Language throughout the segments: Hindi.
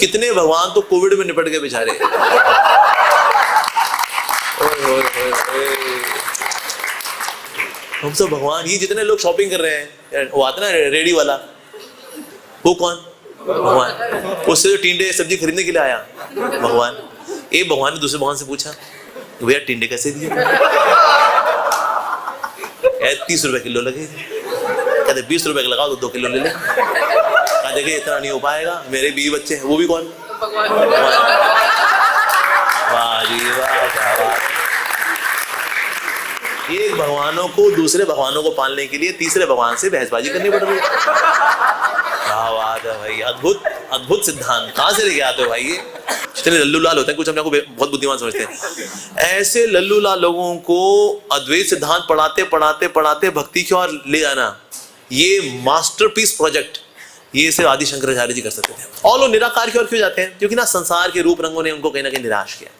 कितने भगवान तो कोविड में निपट गए बेचारे। हम सब भगवान, ये जितने लोग शॉपिंग कर रहे हैं, वो आता ना रेडी वाला, वो कौन? भगवान। उससे जो टिंडे सब्जी खरीदने के लिए आया, भगवान। एक भगवान ने दूसरे भगवान से पूछा, भैया टिंडे कैसे दिए? 30 रुपए किलो लगे। कहते 20 रुपए का लगाओ तो 2 किलो ले ले। कहा देखिए इतना नहीं हो पाएगा, मेरे 20 बच्चे हैं। वो भी कौन? वाह जी वाह, क्या बात। एक भगवानों को दूसरे भगवानों को पालने के लिए तीसरे भगवान से बहसबाजी करनी पड़ रही है। क्या बात है भाई, अद्भुत अद्भुत सिद्धांत। कहां से लेके आते हो भाई? ये जितने लल्लू लाल होते हैं, कुछ अपने को बहुत बुद्धिमान समझते हैं, ऐसे लल्लू लाल लोगों को अद्वैत सिद्धांत पढ़ाते पढ़ाते पढ़ाते भक्ति की ओर ले जाना, ये मास्टरपीस प्रोजेक्ट, ये सिर्फ आदि शंकराचार्य जी कर सकते थे। और लोग निराकार की ओर क्यों जाते हैं? क्योंकि ना संसार के रूप रंगों ने उनको कहीं ना कहीं निराश किया।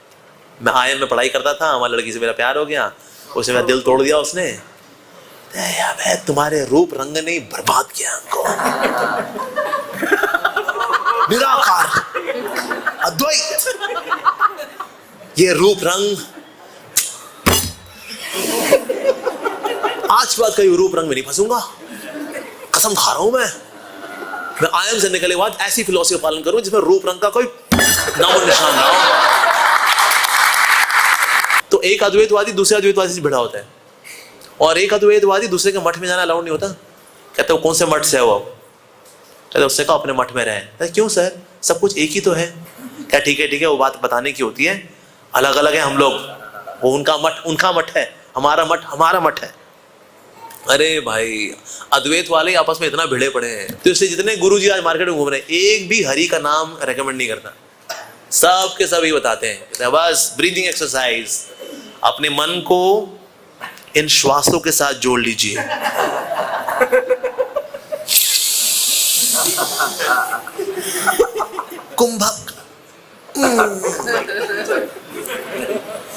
मैं IIM में पढ़ाई करता था, हमारी लड़की से मेरा प्यार हो गया, उसे मेरा दिल तोड़ दिया उसने। तुम्हारे रूप रंग ने बर्बाद किया हमको। निराकार अद्वैत, ये रूप रंग आज के बाद कहीं रूप रंग में नहीं फंसूंगा, कसम खा रहा हूं मैं IIM से निकले बाद ऐसी फिलॉसफी का पालन करूं जिसमें रूप रंग का कोई नामो निशान ना हो। तो एक अद्वैतवादी दूसरे अद्वैतवादी से भिड़ा होता है, और एक अद्वैतवादी दूसरे के मठ में जाना अलाउड नहीं होता। कहते हो कौन से मठ से हो? कहते उससे कहा अपने मठ में रहे। क्यों सर, सब कुछ एक ही तो है। क्या ठीक है, वो बात बताने की होती है, अलग अलग है हम लोग। वो उनका मठ है, हमारा मठ है। अरे भाई, अद्वैत वाले आपस में इतना भिड़े पड़े हैं, तो इसलिए जितने गुरुजी आज मार्केट में घूम रहे हैं, एक भी हरि का नाम रेकमेंड नहीं करता। सब के सब ही बताते हैं बस ब्रीदिंग एक्सरसाइज, अपने मन को इन श्वासों के साथ जोड़ लीजिए। कुंभक,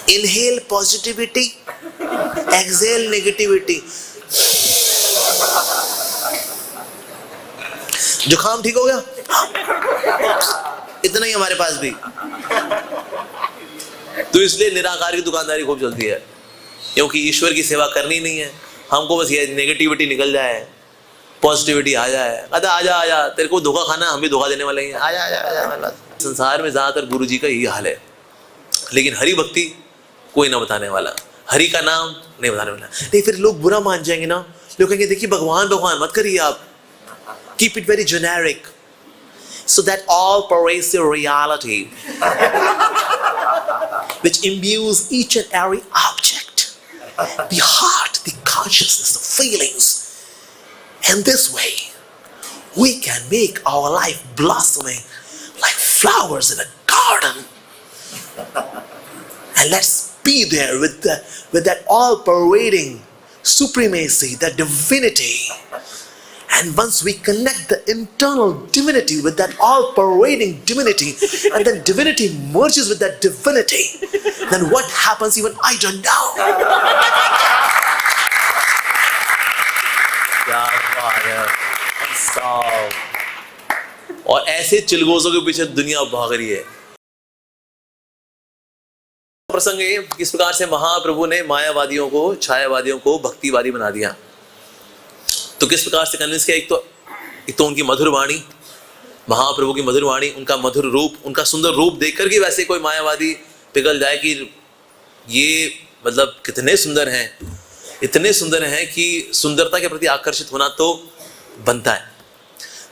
इनहेल पॉजिटिविटी, एक्सहेल नेगेटिविटी। जुकाम ठीक हो गया? इतना ही हमारे पास भी। तो इसलिए निराकार की दुकानदारी खूब चलती है, क्योंकि ईश्वर की सेवा करनी नहीं है हमको, बस ये नेगेटिविटी निकल जाए, पॉजिटिविटी आ जाए। आजा तेरे को धोखा खाना, हम भी धोखा देने वाले हैं, आजा। संसार में ज्यादातर गुरु जी का यही हाल है, लेकिन हरि भक्ति कोई ना बताने वाला, हरि का नाम नहीं बताने वाला। नहीं, फिर लोग बुरा मान जाएंगे ना, लोग कहेंगे देखिए भगवान मत करिए आप, keep it very generic so that all pervasive reality which imbues each and every object, the heart, the consciousness, the feelings, and this way we can make our life blossoming like flowers in a garden. And let's be there with that all-pervading supremacy, that divinity. And once we connect the internal divinity with that all-pervading divinity, and then divinity merges with that divinity, then what happens even I don't know. क्या बात है, और ऐसे चिलगोजों के पीछे दुनिया भाग रही है। प्रसंग है किस प्रकार से महाप्रभु ने मायावादियों को, छायावादियों को भक्तिवादी बना दिया। तो किस प्रकार से कन्विंस किया? एक तो उनकी मधुर वाणी, महाप्रभु की मधुर वाणी, उनका मधुर रूप, उनका सुंदर रूप देख करके वैसे कोई मायावादी पिघल जाए कि ये मतलब कितने सुंदर हैं, इतने सुंदर हैं कि सुंदरता के प्रति आकर्षित होना तो बनता है।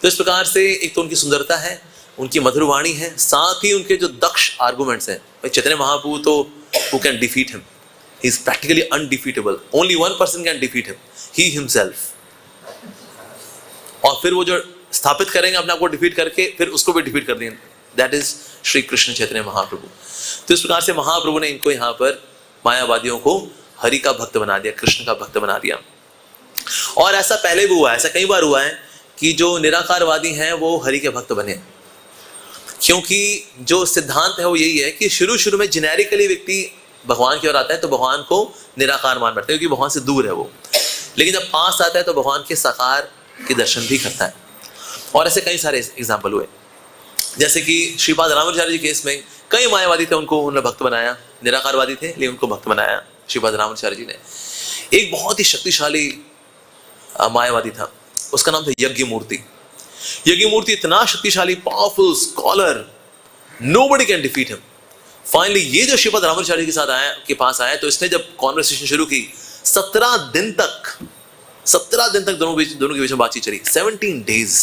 तो इस प्रकार से एक तो उनकी सुंदरता है, उनकी मधुर वाणी है, साथ ही उनके जो दक्ष आर्गुमेंट्स हैं। भाई चैतन्य महाप्रभु तो who can defeat him? He is practically undefeatable. Only one person can defeat him, he himself. और फिर वो जो स्थापित करेंगे अपने आप को डिफीट करके, फिर उसको भी डिफीट कर देंगे, दैट इज श्री कृष्ण चैतन्य महाप्रभु। तो इस प्रकार से महाप्रभु ने इनको यहाँ पर मायावादियों को हरि का भक्त बना दिया, कृष्ण का भक्त बना दिया। और ऐसा पहले भी हुआ है, ऐसा कई बार हुआ है कि जो निराकारवादी हैं वो हरि के भक्त बने, क्योंकि जो सिद्धांत है वो यही है कि शुरू में जेनेरिकली व्यक्ति भगवान की ओर आता है तो भगवान को निराकार मान बैठते हैं, क्योंकि भगवान से दूर है वो, लेकिन जब पास आता है तो भगवान के साकार के दर्शन भी करता है। और ऐसे कई सारे एग्जाम्पल हुए। जैसे कि श्रीपाद रामानुजाचार्य जी केस में कई मायावादी थे, उनको उन्होंने भक्त बनाया, निराकारवादी थे लेकिन उनको भक्त बनाया श्रीपाद रामानुजाचार्य जी ने। एक बहुत ही शक्तिशाली मायावादी था, उसका नाम था यज्ञ मूर्ति। यज्ञ मूर्ति इतना शक्तिशाली, powerful scholar, nobody can defeat him. Finally ये जो श्रीपाद रामानुजाचार्य के साथ आया, के पास आया, तो इसने जब कॉन्वर्सेशन शुरू की 17 दिन तक दोनों के बीच में बातचीत चली। 17 days,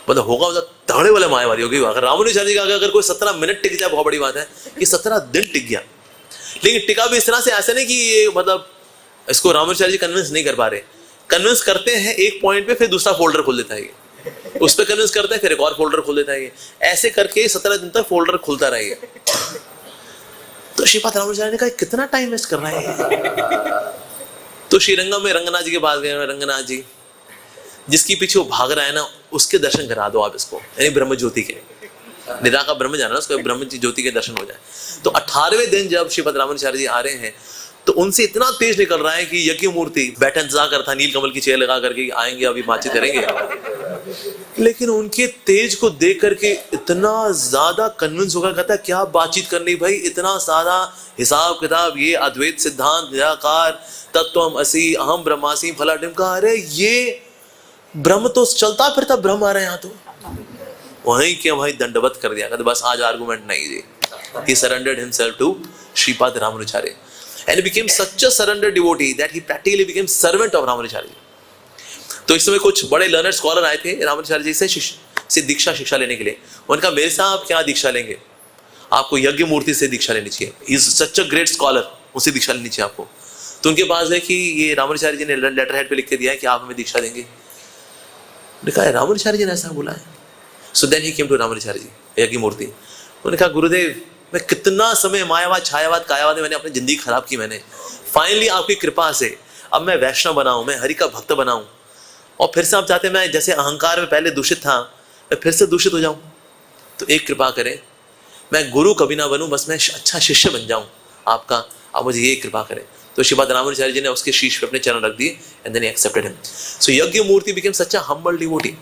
मतलब होगा मतलब तगड़े वाले मायावादी होगी। अगर रामानुजाचार्य का अगर कोई 17 मिनट टिक जाए बहुत बड़ी बात है, कि 17 दिन टिक गया। लेकिन टिका भी इस तरह से, ऐसा नहीं कि ये मतलब इसको रामानुजाचार्य जी कन्विंस नहीं कर पा रहे, कन्विंस करते हैं एक पॉइंट पे, फिर दूसरा फोल्डर खोल देता है ये, उस पर कन्विंस करते हैं, फिर एक और फोल्डर खोल देता है ये, ऐसे करके 17 दिन तक फोल्डर खुलता रहे। तो श्रीपाद रामानुजाचार्य ने कहा कितना टाइम वेस्ट कर रहा है। तो श्रीरंगम में रंगनाथ जी के पास गए, रंगनाथ जी जिसकी पीछे वो भाग रहा है ना, उसके दर्शन करा दो आप इसको, यानी ब्रह्म ज्योति के, निराकार ब्रह्म जाना, उसको ब्रह्म ज्योति के दर्शन हो जाए। तो 18वें दिन जब श्रीपाद रामानुजाचार्य जी आ रहे हैं, तो उनसे इतना तेज निकल रहा है कि यज्ञ मूर्ति बैठा इंतजार करता, नील कमल की चेयर लगा करके आएंगे, अभी बातचीत करेंगे। लेकिन उनके तेज को देख करके इतना ज्यादा कन्विंस होगा, कहता है क्या बातचीत करनी भाई, इतना सारा हिसाब किताब, ये अद्वैत सिद्धांत, निराकार तत्वम असि, अहम ब्रह्मास्मि, फला टिमका, अरे ये ब्रह्म तो चलता फिरता ब्रह्म आ रहे हैं यहाँ तो। वहीं के भाई दंडवत कर दिया, कहते बस आज आर्गुमेंट नहीं जी। He surrendered himself to Shripad Ramanujacharya and became such a surrendered devotee that he practically became servant of Ramanujacharya. तो इस समय कुछ बड़े लर्नर स्कॉलर आए थे रामानुजाचार्य जी से दीक्षा शिक्षा लेने के लिए। उनका मेरे से आप क्या दीक्षा लेंगे, आपको यज्ञ मूर्ति से दीक्षा लेनी चाहिए, is such a great scholar, उससे दीक्षा लेनी चाहिए आपको। तो उनके पास है कि ये रामानुजाचार्य जी ने लेटर हेड पे लिख के दिया है कि आप हमें दीक्षा देंगे। उन्होंने कहा रामानुजाचार्य जी ने ऐसा बोला है। So then he came to Ramanujacharya ji, Yajna Murti. उन्होंने कहा गुरुदेव मैं कितना समय मायावाद छायावाद कायावाद में मैंने अपनी जिंदगी खराब की, मैंने फाइनली आपकी कृपा से अब मैं वैष्णव बनाऊं, मैं हरि का भक्त बनाऊं, और फिर से आप चाहते हैं मैं जैसे अहंकार में पहले दूषित था मैं फिर से दूषित हो जाऊं। तो एक कृपा करें, मैं गुरु कभी ना बनूं, बस मैं अच्छा शिष्य बन जाऊं आपका, आप मुझे ये कृपा करें। तो श्रीपाद रामानुजाचार्य जी ने उसके शीश पे अपने चरण रख दिए and then he accepted him. So Yajna Murti became such a humble devotee.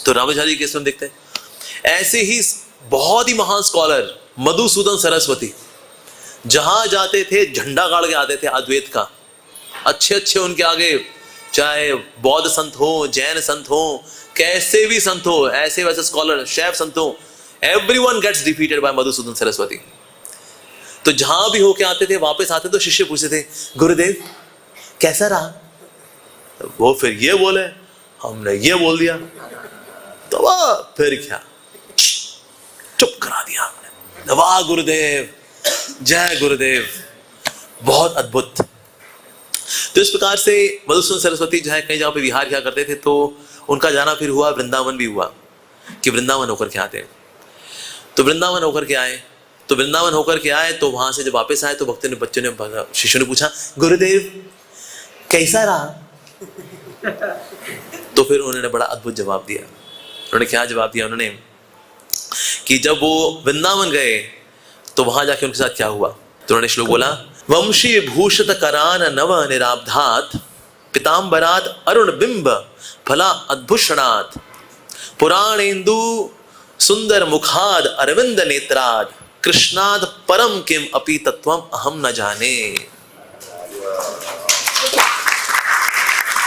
तो रामानुजाचार्य जी केस में देखते हैं ऐसे ही बहुत ही महान स्कॉलर मधुसूदन सरस्वती जहां जाते थे झंडा गाड़ के आते थे अद्वैत का। अच्छे अच्छे उनके आगे चाहे बौद्ध संत हो, जैन संत हो, कैसे भी संत हो, ऐसे वैसे स्कॉलर, शैव संत हो, everyone gets defeated by Madhusudan Saraswati. तो जहां भी होके आते थे, वापस आते तो शिष्य पूछते थे गुरुदेव कैसा रहा, तो वो फिर ये बोले हमने ये बोल दिया, तो वाह फिर क्या चुप करा दिया हमने, वाह गुरुदेव, जय गुरुदेव, बहुत अद्भुत। तो इस प्रकार से मधुसूदन सरस्वती जो है कई जगह पे विहार किया करते थे। तो उनका जाना फिर हुआ, वृंदावन भी हुआ कि वृंदावन होकर के आते हैं। तो वृंदावन होकर के आए, तो वृंदावन होकर के आए, तो वहां से जब वापस आए तो भक्तों ने, बच्चों ने, शिष्यों ने पूछा गुरुदेव कैसा रहा। तो फिर उन्होंने बड़ा अद्भुत जवाब दिया। उन्होंने क्या जवाब दिया, उन्होंने कि जब वो वृंदावन गए तो वहां जाके उनके साथ क्या हुआ। तो उन्होंने श्लोक बोला, वंशी भूषित करान नव निराब्धात पितांबरात अरुण बिंब फला अद्भुषणात पुराणेन्दु सुंदर मुखाद अरविंद नेत्राद कृष्णाद परम किम अपि तत्वम अहम न जाने।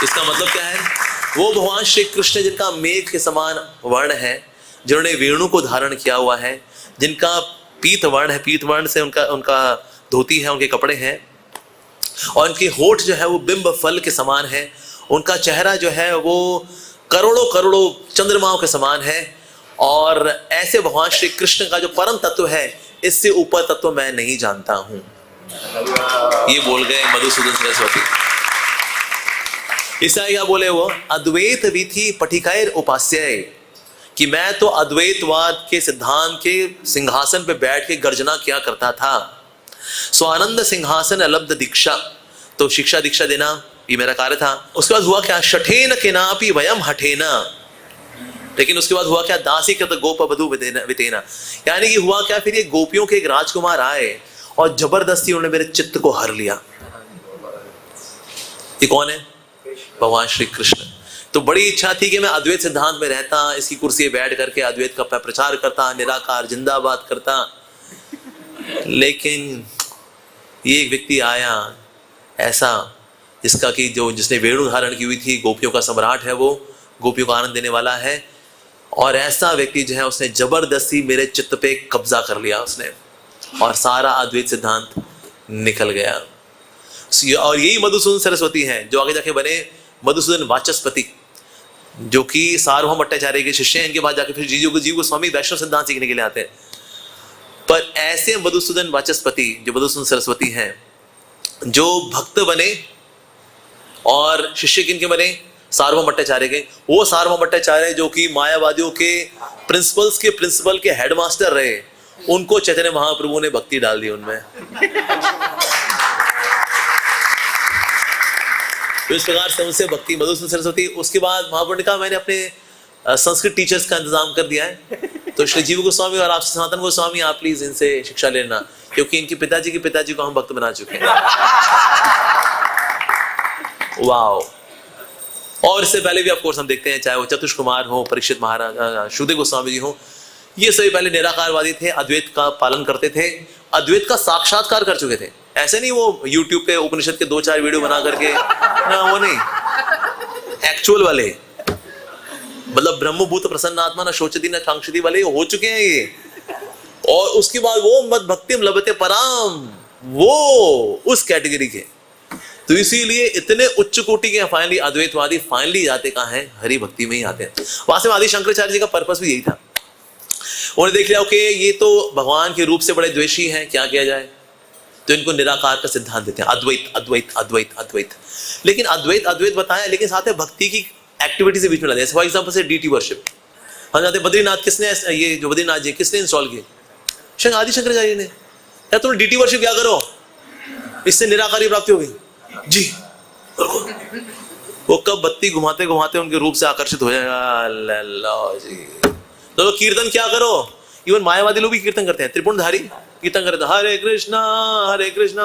इसका मतलब क्या है, वो भगवान श्री कृष्ण जिनका मेघ के समान वर्ण है, जिन्होंने वेणु को धारण किया हुआ है, जिनका पीत वर्ण है, पीत वर्ण से उनका धोती है, उनके कपड़े हैं, और उनके होठ जो है वो बिंब फल के समान है, उनका चेहरा जो है वो करोड़ों करोड़ों चंद्रमाओं के समान है, और ऐसे भगवान श्री कृष्ण का जो परम तत्व है, इससे ऊपर तत्व मैं नहीं जानता हूं। ये बोल गए मधुसूदन सरस्वती। इसलिए क्या बोले वो, अद्वैत विधि पठिकैर उपास्यय, कि मैं तो अद्वैतवाद के सिद्धांत के सिंहासन पे बैठ के गर्जना किया करता था। स्वानंद सिंहासन अलब्ध दीक्षा, तो शिक्षा दीक्षा देना ये मेरा कार्य था। उसके बाद हुआ क्या, शठेन केनापि वयम हठेना, लेकिन उसके बाद हुआ क्या, दासी कृत गोप वधू वितेना, यानी कि हुआ क्या, फिर ये गोपियों के एक राजकुमार आए और जबरदस्ती उन्होंने मेरे चित्त को हर लिया। ये कौन है, भगवान श्री कृष्ण। तो बड़ी इच्छा थी कि मैं अद्वैत सिद्धांत में रहता, इसकी कुर्सी पे बैठ करके अद्वैत का प्रचार करता, निराकार जिंदाबाद करता। लेकिन ये एक व्यक्ति आया ऐसा जिसका कि जिसने वेणु धारण की हुई थी, गोपियों का सम्राट है वो, गोपियों को आनंद देने वाला है, और ऐसा व्यक्ति जो है उसने जबरदस्ती मेरे चित्त पे कब्जा कर लिया उसने, और सारा अद्वैत सिद्धांत निकल गया। और यही मधुसूदन सरस्वती हैं जो आगे जाके बने मधुसूदन वाचस्पति, जो कि सार्वभौम भट्टाचार्य के शिष्य हैं। इनके बाद जाके फिर जीव गोस्वामी वैष्णव सिद्धांत सीखने के लिए आते हैं। पर ऐसे मधुसूदन वाचस्पति जो मधुसूदन सरस्वती हैं, जो भक्त बने और शिष्य किनके बने, सार्वभौम भट्टाचार्य के। वो सार्वभौम भट्टाचार्य जो कि मायावादियों के प्रिंसिपल के हेडमास्टर रहे, उनको चैतन्य महाप्रभु ने भक्ति डाल दी उनमें। तो इस प्रकार से उनसे भक्ति मधुसूदन सरस्वती। उसके बाद महाप्रभु ने कहा मैंने अपने संस्कृत टीचर्स का इंतजाम कर दिया है, तो श्री जीव गोस्वामी और आपसे सनातन गोस्वामी आप प्लीज इनसे शिक्षा लेना, क्योंकि इनके पिताजी के पिताजी को हम भक्त बना चुके हैं। वाओ। और इससे पहले भी ऑफ कोर्स हम देखते हैं, चाहे वो चतुष कुमार हो, परीक्षित महाराज, शुद्धदेव गोस्वामी जी हो, ये सभी पहले निराकारवादी थे, अद्वैत का पालन करते थे, अद्वैत का साक्षात्कार कर चुके थे। ऐसे नहीं वो यूट्यूब पे उपनिषद के 2-4 वीडियो बना करके ना, वो नहीं, एक्चुअल वाले, मतलब ब्रह्मभूत प्रसन्न आत्मा न शोचती न कांक्षती वाले हो चुके हैं ये। और उसके बाद वो मद भक्ति लभते पराम, वो उस कैटेगरी के। तो इसीलिए इतने उच्च कोटि के फाइनली अद्वैतवादी फाइनली जाते कहाँ हैं, हरि भक्ति में ही आते हैं। वास्तव में आदि शंकराचार्य जी का पर्पस भी यही था। उन्होंने देख लिया ओके ये तो भगवान के रूप से बड़े द्वेषी हैं, क्या किया जाए, तो इनको निराकार का सिद्धांत देते हैं, अद्वैत अद्वैत अद्वैत अद्वैत। लेकिन अद्वैत अद्वैत बताया, लेकिन साथ में भक्ति की एक्टिविटी से बीच में ला दिया। फॉर एग्जाम्पल से डीटी वर्शिप हम जाते बद्रीनाथ, किसने ये जो बद्रीनाथ जी किसने इंस्टॉल किए, आदि शंकराचार्य ने। यार तुम डीटी वर्शिप क्या करो, इससे निराकारी प्राप्ति होगी जी। वो कब बत्ती घुमाते घुमाते उनके रूप से आकर्षित हो जाएगा जी। तो कीर्तन क्या करो, इवन मायावादी लोग भी कीर्तन करते हैं, त्रिपुंडधारी कीर्तन करते हैं, हरे कृष्णा हरे कृष्णा।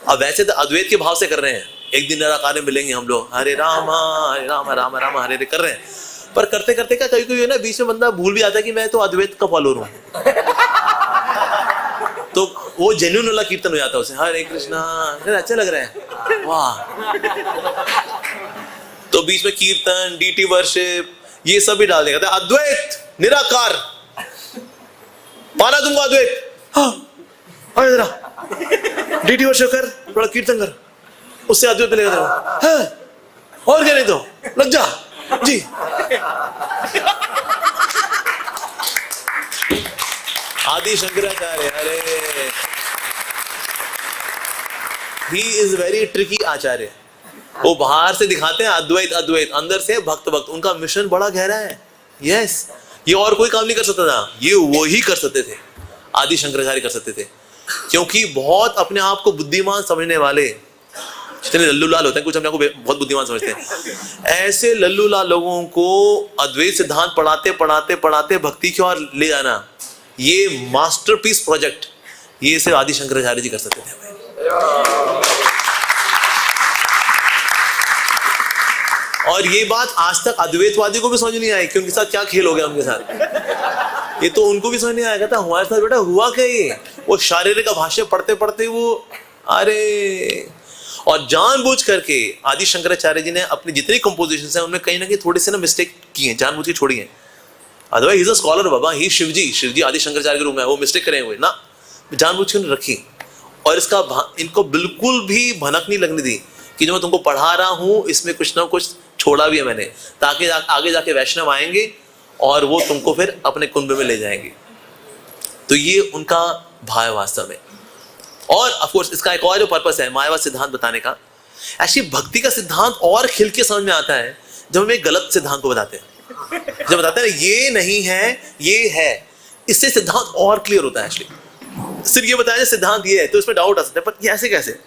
अब वैसे तो अद्वैत के भाव से कर रहे हैं, एक दिन निराकार में मिलेंगे हम लोग, हरे राम राम राम हरे हरे कर रहे हैं। पर करते करते क्या कभी कभी ना बीच में बंदा भूल भी आता है कि मैं तो अद्वैत का फॉलोअर हूं, तो वो जेन्युइन वाला कीर्तन हो जाता है उसे, हरे कृष्णा, अच्छा लग रहा है, वाह। तो बीच में कीर्तन, डीटी वर्शिप, ये सब भी डाल देगा। अद्वैत निराकार, पाना तुमको अद्वैत, हाँ जरा डीटी वर्शिप कर, थोड़ा कीर्तन कर, उससे अद्वैत मिलेगा तेरे, और क्या, नहीं तो लग जा जी। आदि शंकराचार्य, अरे ही इज वेरी ट्रिकी आचार्य। वो बाहर से दिखाते हैं अद्वैत अद्वैत, अंदर से भक्त भक्त। उनका मिशन बड़ा गहरा है। यस, ये और कोई काम नहीं कर सकता था, ये वो ही कर सकते थे, आदि शंकराचार्य कर सकते थे। क्योंकि बहुत अपने आप को बुद्धिमान समझने वाले, जितने लल्लू लाल होते हैं, कुछ अपने आप को बहुत बुद्धिमान समझते हैं, ऐसे लल्लू लाल लोगों को अद्वैत सिद्धांत पढ़ाते पढ़ाते पढ़ाते भक्ति की ओर ले जाना, ये मास्टरपीस प्रोजेक्ट, ये सिर्फ आदि शंकराचार्य जी कर सकते थे। और ये बात आज तक अद्वैतवादी को भी समझ नहीं आई कि उनके साथ क्या खेल हो गया उनके साथ। ये तो उनको भी समझ नहीं आया था हमारे साथ बेटा हुआ क्या ये। वो शारीरिक भाष्य पढ़ते पढ़ते वो अरे, और जानबूझ करके आदि शंकराचार्य जी ने अपनी जितनी कंपोजिशंस हैं उनमें कहीं ना कहीं थोड़ी सी ना मिस्टेक की है, जानबूझ के छोड़ी है। Otherwise he is a scholar बाबा, ही शिवजी आदि शंकराचार्य के रूप में है, वो मिस्टेक करे हुए ना, जानबूझ के रखी। और इसका इनको बिल्कुल भी भनक नहीं लगने दी कि जो मैं तुमको पढ़ा रहा हूं इसमें कुछ ना कुछ छोड़ा भी है मैंने, ताकि आगे जाके वैष्णव आएंगे और वो तुमको फिर अपने कुंभ में ले जाएंगे। तो ये उनका भाव वास्तव में। और ऑफ कोर्स इसका एक और जो पर्पस है मायावाद सिद्धांत बताने का, एक्चुअली भक्ति का सिद्धांत और खिल के समझ में आता है जब हम एक गलत सिद्धांत को बताते हैं। जब बताते हैं ये नहीं है ये है, इससे सिद्धांत और क्लियर होता है। एक्चुअली सिर्फ ये बताया सिद्धांत ये है तो इसमें डाउट आ सकता है, पर ये ऐसे कैसे,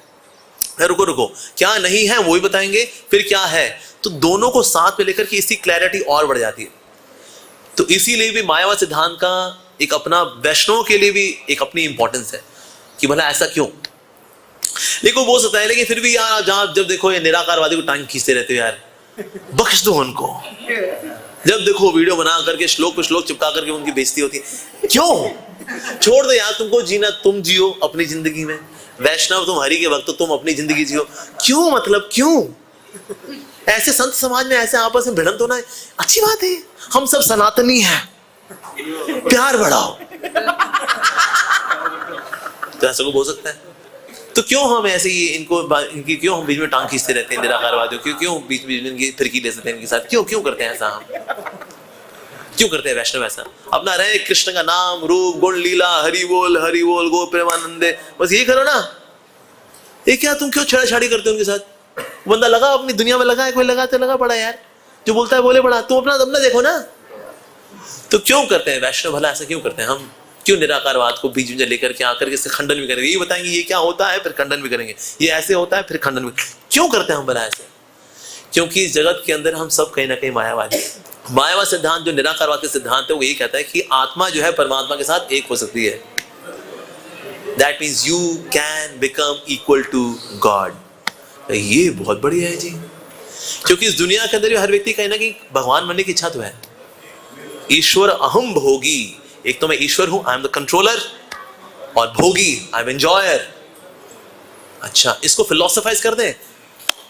रुको क्या नहीं है वो भी बताएंगे, फिर क्या है, तो दोनों को साथ में लेकर के इसकी क्लैरिटी और बढ़ जाती है। तो इसीलिए भी मायावाद सिद्धांत का एक अपना, वैष्णव के लिए भी एक अपनी इंपॉर्टेंस है कि भला ऐसा क्यों। लेकिन वो बोल सकता है लेकिन फिर भी यार जब देखो ये निराकारवादी को टांग खींचते रहते हो यार, बख्श दो उनको। जब देखो वीडियो बना करके श्लोक पे श्लोक चिपका करके उनकी बेइज्जती होती है। क्यों? छोड़ दो यार, तुमको जीना तुम जियो अपनी जिंदगी में, वैष्णव तुम हरि के भक्त तो तुम अपनी जिंदगी जियो। क्यों मतलब क्यों? ऐसे संत समाज में ऐसे आपस में भिड़ंत होना अच्छी बात है? हम सब सनातनी हैं, प्यार बढ़ाओ, तो ऐसा को बोल सकता है? तो क्यों हम ऐसे ही इनकी क्यों हम बीच में टांग खींचते रहते हैं निराकारवादियों? क्यों बीच बीच में इनकी फिरकी ले सकते हैं इनके साथ? क्यों करते हैं ऐसा? हम क्यों करते हैं वैष्णव ऐसा? अपना रहे कृष्ण का नाम रूप गुण लीला, हरि बोल गो प्रेमानंदे, बस यही करो ना। ये क्या तुम क्यों छेड़छाड़ी करते हो उनके साथ? बंदा लगा अपनी दुनिया में लगा है, कोई लगा तो लगा पड़ा यार, जो बोलता है बोले पड़ा, तुम अपना देखो ना। तो क्यों करते हैं वैष्णव भला ऐसा क्यों करते हैं? हम क्यों निराकारवाद को बीच में लेकर के आकर के इससे खंडन भी करेंगे, ये बताएंगे ये क्या होता है, फिर खंडन भी करेंगे, ये ऐसे होता है, फिर खंडन भी। क्यों करते हैं हम भला ऐसे? क्योंकि इस जगत के अंदर हम सब कहीं ना कहीं मायावादी। मायावाद सिद्धांत जो निराकारवाद के सिद्धांत है वो यही कहता है कि आत्मा जो है परमात्मा के साथ एक हो सकती है। That means you can become equal to God. ये बहुत बढ़िया है जी, क्योंकि इस दुनिया के अंदर हर व्यक्ति कहीं ना कहीं भगवान बनने की इच्छा तो है। ईश्वर अहम भोगी, एक तो मैं ईश्वर हूं, आई एम द कंट्रोलर, और भोगी आई एम एंजॉयर। अच्छा, इसको फिलोसोफाइज कर दें,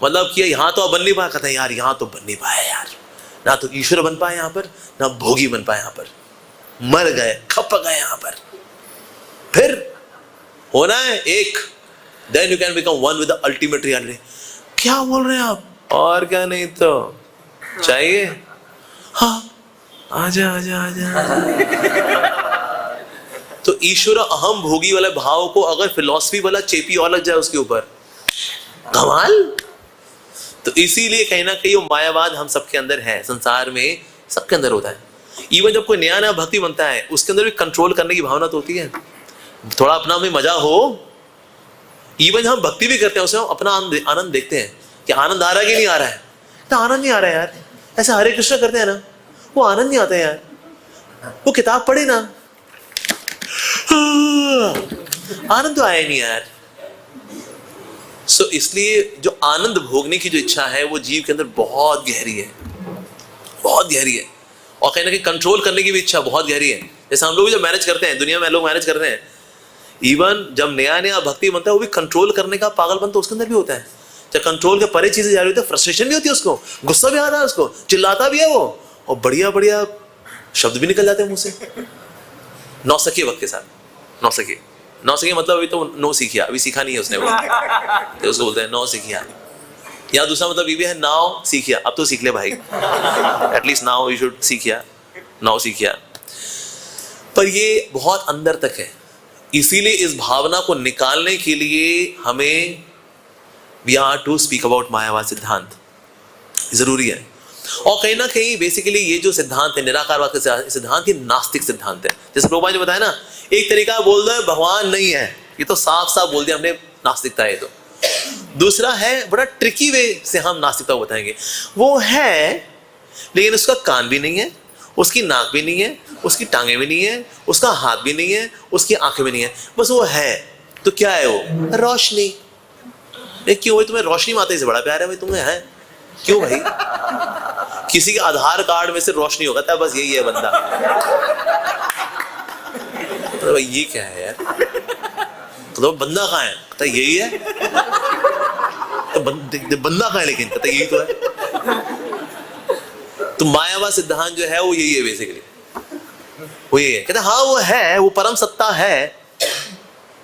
मतलब कि यहां तो अब बन नहीं पाया, कहते हैं यार यहां तो बन नहीं पाया यार, ना तो ईश्वर बन पाए यहां पर, ना भोगी बन पाए यहां पर, मर गए, खप गए यहां पर। फिर होना है एक, then you can become one with the ultimate reality. क्या बोल रहे हैं आप? और क्या नहीं तो चाहिए? हाँ आजा आजा आजा। तो ईश्वर अहम भोगी वाले भाव को अगर फिलॉसफी वाला चेपी और लग जाए उसके ऊपर, कमाल। तो इसीलिए कहीं ना कहीं वो मायावाद हम सबके अंदर है, संसार में सबके अंदर होता है। इवन जब कोई नया नया भक्ति बनता है उसके अंदर भी कंट्रोल करने की भावना तो होती है, थोड़ा अपना में मजा हो। इवन हम भक्ति भी करते हैं उसमें अपना आनंद देखते हैं कि आनंद आ रहा है कि नहीं आ रहा है। तो आनंद नहीं आ रहा है यार, ऐसे हरे कृष्ण करते हैं ना, वो आनंद नहीं आता है यार। वो किताब पढ़े ना, आनंद तो आया नहीं यार। सो इसलिए जो आनंद भोगने की जो इच्छा है वो जीव के अंदर बहुत गहरी है, बहुत गहरी है। और कहीं ना कहीं कंट्रोल करने की भी इच्छा बहुत गहरी है। जैसे हम लोग जब मैनेज करते हैं, दुनिया में लोग मैनेज करते हैं, इवन जब नया नया भक्ति बनता है वो भी कंट्रोल करने का पागलपन तो उसके अंदर भी होता है। जब कंट्रोल के परे चीजें जा रही होती है, फ्रस्ट्रेशन भी होती है उसको, गुस्सा भी आता है उसको, चिल्लाता भी है वो, और बढ़िया बढ़िया शब्द भी निकल जाते हैं मुंह से। नौसखी वक्त के साथ, नौसखी मतलब अभी तो नो सीखिया, अभी सीखा नहीं है उसने, वो तो उसको बोलते हैं नौ सीखिया। या दूसरा मतलब ये भी है नाव सीखिया, अब तो सीख ले भाई, एटलीस्ट नाउ यू शुड सीखिया, नाउ सीखिया। पर ये बहुत अंदर तक है, इसीलिए इस भावना को निकालने के लिए हमें we are to speak about मायावाद सिद्धांत जरूरी है। और कहीं ना कहीं बेसिकली ये जो सिद्धांत है निराकारवाद का सिद्धांत, ये नास्तिक सिद्धांत है। जैसे प्रभुपाद ने बताया ना, एक तरीका बोल दो भगवान नहीं है, ये तो साफ साफ बोल दिया हमने, नास्तिकता है। तो दूसरा है बड़ा ट्रिकी वे से हम नास्तिकता को बताएंगे, वो है लेकिन उसका कान भी नहीं है, उसकी नाक भी नहीं है, उसकी टांगे भी नहीं है, उसका हाथ भी नहीं है, उसकी आंखें भी नहीं है, बस वो है। तो क्या है वो? रोशनी। क्यों भाई, तुम्हें रोशनी माता से बड़ा प्यार है भाई तुम्हें, है क्यों भाई? किसी के आधार कार्ड में से रोशनी होगा था, बस यही है बंदा। तो भाई ये क्या है यार? तो बंदा कहाँ है? तो यही है। तो बंदा कहाँ है? लेकिन तो यही तो है। तो मायावाद सिद्धांत जो है वो यही है बेसिकली, वो ये है, कहते हाँ वो है, वो परम सत्ता है,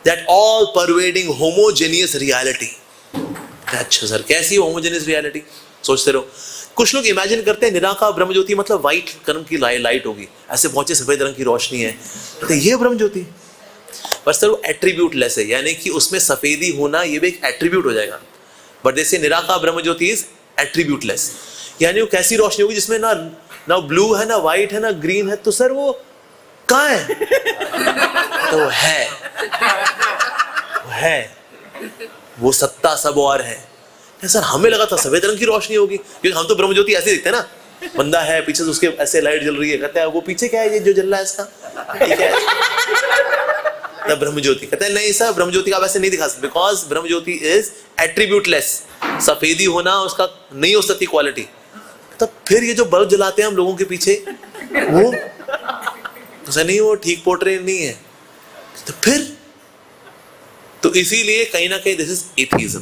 that all pervading homogeneous reality. अच्छा सर, कैसी होमोजेनियस रियलिटी? सोचते रहो। कुछ लोग इमेजिन करते हैं निराकार ब्रह्म ज्योति मतलब व्हाइट कलर की लाइट होगी, ऐसे पहुंचे सफेद रंग की रोशनी है, तो ये ब्रह्म ज्योति। पर सर वो एट्रीब्यूट लेस है, यानी कि उसमें सफेदी होना ये भी एक एट्रीब्यूट हो जाएगा। बट जैसे निराकार ब्रह्म ज्योति इज एट्रीब्यूट लेस, यानी वो कैसी रोशनी होगी जिसमें ना ब्लू है, ना व्हाइट है, ना ग्रीन है। तो सर वो कहाँ है? तो वो है, वो सत्ता सब और है। सर हमें लगा था सफेद रंग की रोशनी होगी, क्योंकि हम तो ब्रह्म ज्योति ऐसे दिखते हैं ना, बंदा है पीछे से उसके ऐसे लाइट जल रही है, कहता है वो पीछे क्या है ये जो जल रहा है इसका, ठीक है ब्रह्म ज्योति। कहता है नहीं सर, ब्रह्म ज्योति का वैसे नहीं दिखा सकते, बिकॉज ब्रह्म ज्योति इज एट्रीब्यूटलेस। सफेदी होना उसका नहीं हो सकती क्वालिटी, तो फिर ये जो बल्ब जलाते हैं हम लोगों के पीछे, वो नहीं, वो ठीक पोर्ट्रेट नहीं है। तो फिर तो इसीलिए कहीं ना कहीं दिस इज एथीज्म।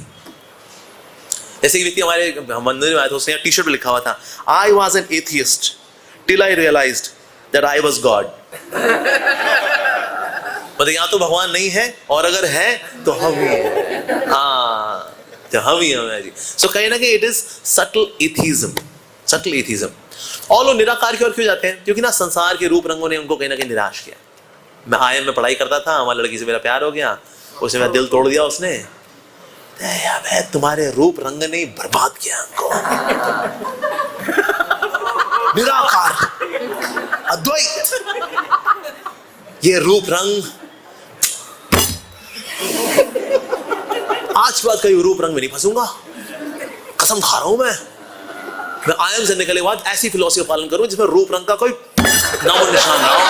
जैसे एक व्यक्ति हमारे मंदिर में आया था, उसने टी शर्ट पे लिखा हुआ था, I was an atheist till I realised that I was God. मतलब यहाँ तो भगवान नहीं है, और अगर है तो हम ही हैं। हाँ, तो हम ही हैं जी। सो कहीं ना कहीं it is subtle atheism, subtle atheism. और लोग निराकार की ओर क्यों जाते हैं? क्योंकि ना संसार के रूप रंगों ने उनको कहीं ना कहीं निराश किया। मैं IIM में पढ़ाई करता था, हमारी लड़की से मेरा प्यार हो गया, उसने मेरा दिल तोड़ दिया उसने। यार तुम्हारे रूप रंग ने बर्बाद किया हमको। निराकार, अद्वैत, ये रूप रंग आज के बाद कहीं रूप रंग में नहीं फंसूंगा, कसम खा रहा हूं मैं IIM से निकले बाद ऐसी फिलॉसफी का पालन करूं जिसमें रूप रंग का कोई नामो निशान ना हो।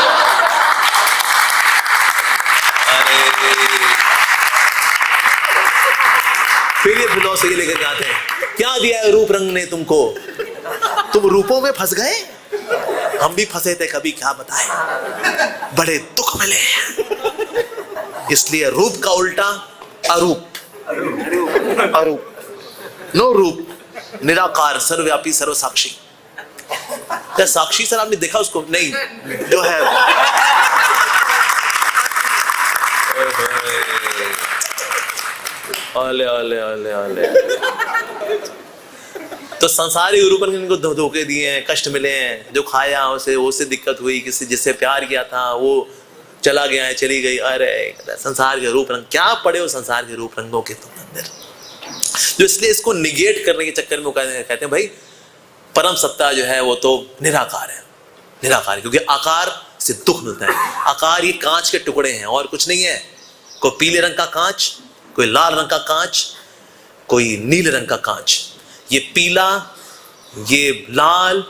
फिर ये फिलॉसफी लेकर के आते हैं, क्या दिया है रूप रंग ने तुमको? तुम रूपों में फंस गए, हम भी फंसे थे कभी, क्या बताएं, बड़े दुख मिले। इसलिए रूप का उल्टा अरूप, अरूप, नो रूप, निराकार, सर्वव्यापी, सर्वसाक्षी। क्या साक्षी सर आपने देखा उसको? नहीं, जो है ओले ओले ओले ओले। तो संसारी रूप ने इनको धोखे दिए हैं, कष्ट मिले हैं, जो खाया उससे दिक्कत हुई, किसी जिससे प्यार किया था वो चला गया है, चली गई। अरे संसार के रूप रंग, क्या पड़े हो संसार के रूप रंगों के तुम अंदर, जो इसलिए इसको निगेट करने के चक्कर में कहते हैं भाई परम सत्ता जो है वो तो निराकार है, निराकार, क्योंकि आकार से दुख मिलता है। आकार ये कांच के टुकड़े हैं और कुछ नहीं है। कोई पीले रंग का कांच, कोई लाल रंग का कांच, कोई नीले रंग का कांच। ये पीला, ये लाल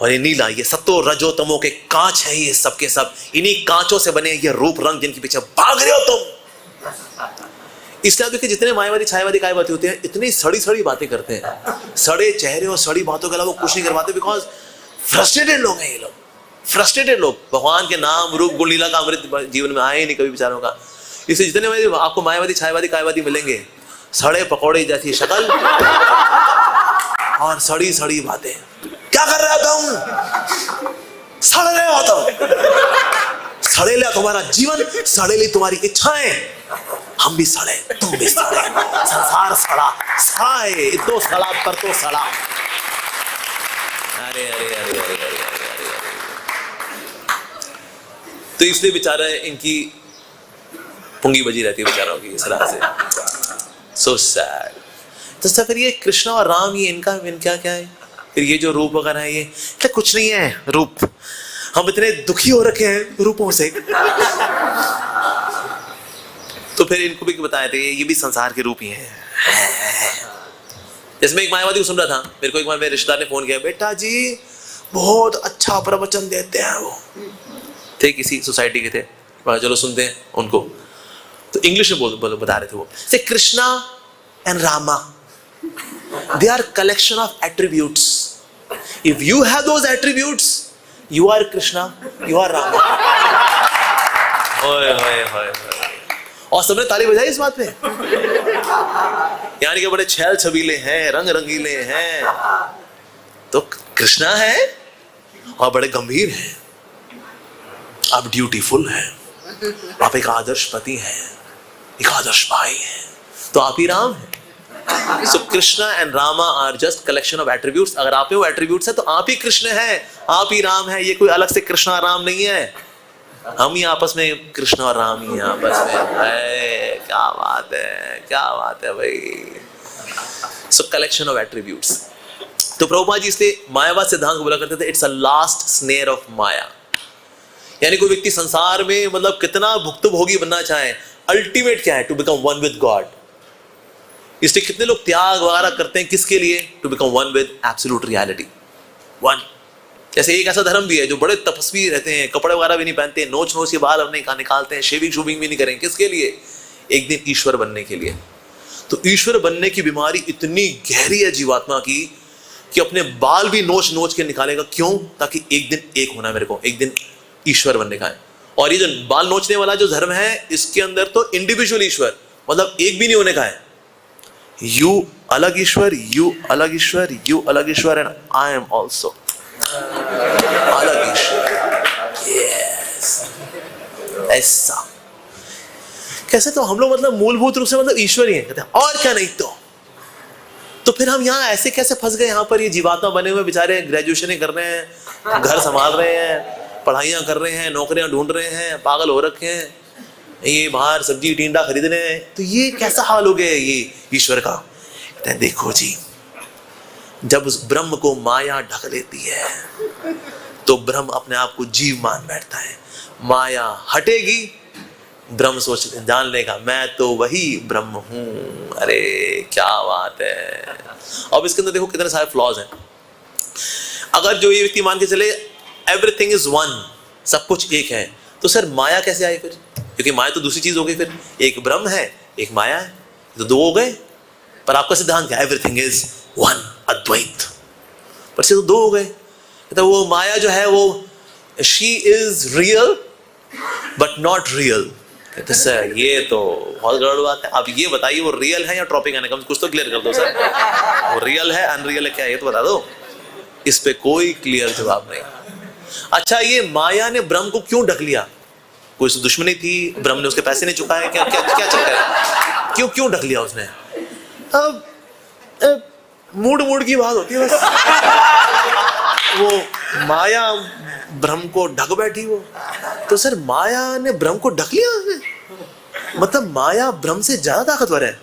और ये नीला, ये सत्तो रजो तमो के कांच है, ये सब के सब इन्हीं कांचों से बने ये रूप रंग जिनके पीछे भाग रहे हो तुम। इसलिए देखिए जितने मायावादी छायावादी कायवादी होते हैं, इतनी सड़ी सड़ी बातें करते हैं, सड़े चेहरे और सड़ी बातों के अलावा कुछ नहीं करवाते, बिकॉज फ्रस्ट्रेटेड लोग हैं ये लोग, फ्रस्ट्रेटेड लोग। भगवान के नाम रूप गुण लीला का अमृत जीवन में आए ही नहीं कभी बेचारों का। इसलिए जितने आपको मायावादी छायावादी कायवादी मिलेंगे, सड़े पकौड़े जैसी शक्ल और सड़ी सड़ी बातें। क्या कर रहे हो तुम? सड़ रहे हो तुम, सड़ेला तुम्हारा जीवन, सड़ेली तुम्हारी इच्छाएं। हम भी सड़े, तुम भी सड़े, संसार सड़ा, सड़ाए, तो सड़ा पर तो सड़ा। अरे अरे अरे अरे अरे अरे, तो इसलिए बेचारा इनकी पुंगी बजी रहती है बेचारों की इस तरह से। So sad. तो फिर ये कृष्ण और राम, ये इनका क्या है? फिर ये जो रूप वगैरह है, ये क्या कुछ नहीं है रूप। हम इतने दुखी हो रखे हैं रूपों से। तो फिर इनको भी बताए थे ये भी संसार के रूप ही हैं। इसमें एक मायावादी को सुन रहा था, मेरे को एक बार मेरे रिश्तेदार ने फोन किया, बेटा जी बहुत अच्छा प्रवचन देते हैं वो। थे किसी सोसाइटी के थे, चलो सुनते हैं उनको। तो इंग्लिश में बता रहे थे वो, से Krishna and Rama, they are collection of attributes. If you have those attributes, you are Krishna, you are Rama. ओए होए होए। और सबने ताली बजाई इस बात पे। यानी कि बड़े छैल छबीले हैं, रंग रंगीले हैं, तो कृष्णा है और बड़े गंभीर हैं, आप ड्यूटीफुल हैं, आप एक आदर्श पति हैं, एक आदर्श भाई हैं, तो आप ही राम हैं। So Krishna and Rama are just collection of attributes. अगर आप में वो attributes है तो आप ही कृष्ण है, आप ही राम है। ये कोई अलग से कृष्ण और राम नहीं है, हम ही आपस में कृष्ण और राम ही आपस में। क्या बात है, क्या बात है भाई। So collection of attributes. तो प्रभुपाद जी इसलिए मायावाद सिद्धांत बोला करते थे, it's a last snare of Maya. यानी कोई व्यक्ति संसार में मतलब कितना भुक्तभोगी बनना चाहे, अल्टीमेट क्या है? To become one with God. इसलिए कितने लोग त्याग वगैरह करते हैं, किसके लिए? To become one with absolute reality, one. जैसे एक ऐसा धर्म भी है जो बड़े तपस्वी रहते हैं, कपड़े वगैरह भी नहीं पहनते, नोच नोच के बाल अपने निकालते हैं, शेविंग शूविंग भी नहीं करेंगे, किसके लिए? एक दिन ईश्वर बनने के लिए। तो ईश्वर बनने की बीमारी इतनी गहरी है जीवात्मा की कि अपने बाल भी नोच नोच के निकालेगा। क्यों? ताकि एक दिन एक होना है मेरे को, एक दिन ईश्वर बनने का है। और ये जो बाल नोचने वाला जो धर्म है, इसके अंदर तो इंडिविजुअल ईश्वर, मतलब एक भी नहीं होने का है। यू अलग ईश्वर, यू अलग ईश्वर, यू अलग ईश्वर, एंड आई एम ऑल्सो अलग ईश्वर। यस, ऐसा कैसे? तो हम लोग मतलब मूलभूत रूप से मतलब ईश्वर ही है, कहते हैं और क्या नहीं तो फिर हम यहाँ ऐसे कैसे फंस गए? यहाँ पर ये जीवात्मा बने हुए बेचारे ग्रेजुएशन कर रहे हैं, घर संभाल रहे हैं, पढ़ाइयाँ कर रहे हैं, नौकरियाँ ढूंढ रहे हैं, पागल हो रखे हैं, ये बाहर सब्जी टिंडा खरीद रहे हैं, तो ये कैसा हाल हो गया ये ईश्वर का? कहते हैं देखो जी, जब उस ब्रह्म को माया ढक लेती है तो ब्रह्म अपने आप को जीव मान बैठता है। माया हटेगी, ब्रह्म सोच जान लेगा मैं तो वही ब्रह्म हूं। अरे क्या बात है। अब इसके अंदर देखो कितने सारे फ्लॉज हैं। अगर जो ये व्यक्ति मान के चले एवरीथिंग इज वन, सब कुछ एक है, तो सर माया कैसे आई फिर? क्योंकि माया तो दूसरी चीज हो गई। फिर एक ब्रह्म है, एक माया है, तो दो हो गए। पर आपका सिद्धांत क्या? एवरीथिंग इज वन, अद्वैत। पर से तो दो हो गए। तो वो माया जो है वो she is real but not real. कहते सर ये तो बहुत गड़बड़ बात है। आप ये बताइए वो रियल है या ट्रॉपिक कम, कुछ तो क्लियर कर दो सर। वो रियल है अनरियल है क्या, ये तो बता दो। इस पे कोई क्लियर जवाब नहीं। अच्छा, ये माया ने ब्रह्म को क्यों ढक लिया? कोई दुश्मनी थी? ब्रह्म ने उसके पैसे नहीं चुकाए? क्या क्या क्या चक्कर है? क्यों ढक लिया उसने? अब मूड की बात होती है बस। वो माया ब्रह्म को ढक बैठी वो। तो सर माया ने ब्रह्म को ढक लिया उसने? मतलब माया ब्रह्म से ज्यादा ताकतवर है,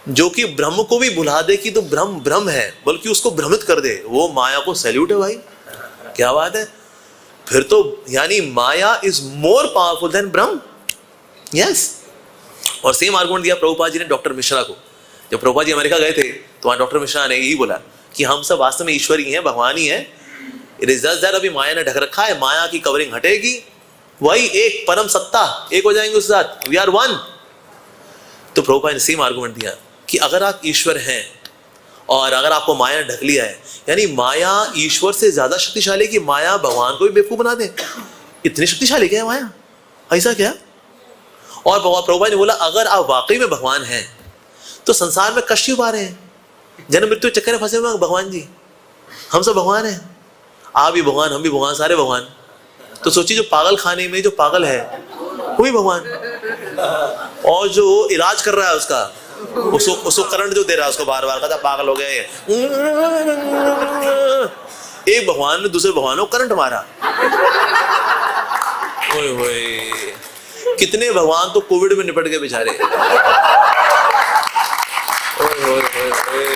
जो कि ब्रह्म को भी भुला दे कि तो ब्रह्म ब्रह्म है, बल्कि उसको भ्रमित कर दे। वो माया को सैल्यूट है भाई, क्या बात है। फिर तो यानी माया is more powerful than Brahma. Yes. और सेम आर्गुमेंट दिया प्रभुपाद जी ने डॉक्टर मिश्रा को। जब प्रभुपाद जी अमेरिका गए थे तो वहां डॉक्टर मिश्रा ने यही बोला कि हम सब वास्तव में ईश्वर ही हैं, भगवान ही है। इट इज जस्ट दैट अभी माया ने ढक रखा है, माया की कवरिंग हटेगी, वही एक परम सत्ता, एक हो जाएंगे उसके साथ, वी आर वन। तो प्रभुपाद ने सेम आर्गुमेंट दिया कि अगर आप ईश्वर हैं और अगर आपको माया ने ढक लिया है, यानी माया ईश्वर से ज्यादा शक्तिशाली कि माया भगवान को भी बेवकूफ बना दे। इतनी शक्तिशाली क्या है माया? ऐसा क्या? और प्रभुपाद ने बोला अगर आप वाकई में भगवान हैं तो संसार में कष्ट क्यों पा रहे हैं? जन्म मृत्यु चक्कर में फंसे हुए भगवान जी। हम सब भगवान हैं, आप भी भगवान, हम भी भगवान, सारे भगवान। तो सोचिए जो पागल खाने में जो पागल है वो भी भगवान, और जो इलाज कर रहा है उसको करंट जो दे रहा है उसको बार बार कहता पागल हो गया ये। एक भगवान ने दूसरे भगवान को करंट मारा। ओए होए, कितने भगवान तो कोविड में निपट गए बेचारे। ओए होए होए होए,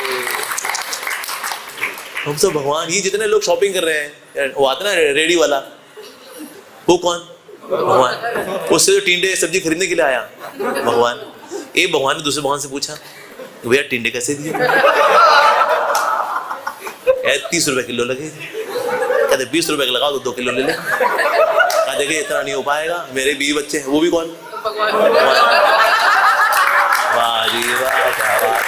हम सब भगवान। ये जितने लोग शॉपिंग कर रहे हैं, वो आता ना रेडी वाला, वो कौन? भगवान। उससे जो टिंडे सब्जी खरीदने के लिए आया, भगवान। एक भगवान ने दूसरे भगवान से पूछा भैया टिंडे कैसे दिए? 30 रुपए किलो लगे। कहते 20 रुपए का लगाओ तो 2 किलो ले ले। कहा देखिए इतना नहीं हो पाएगा, मेरे 20 बच्चे हैं। वो भी कौन? भगवान। वाह जी वाह, क्या बात।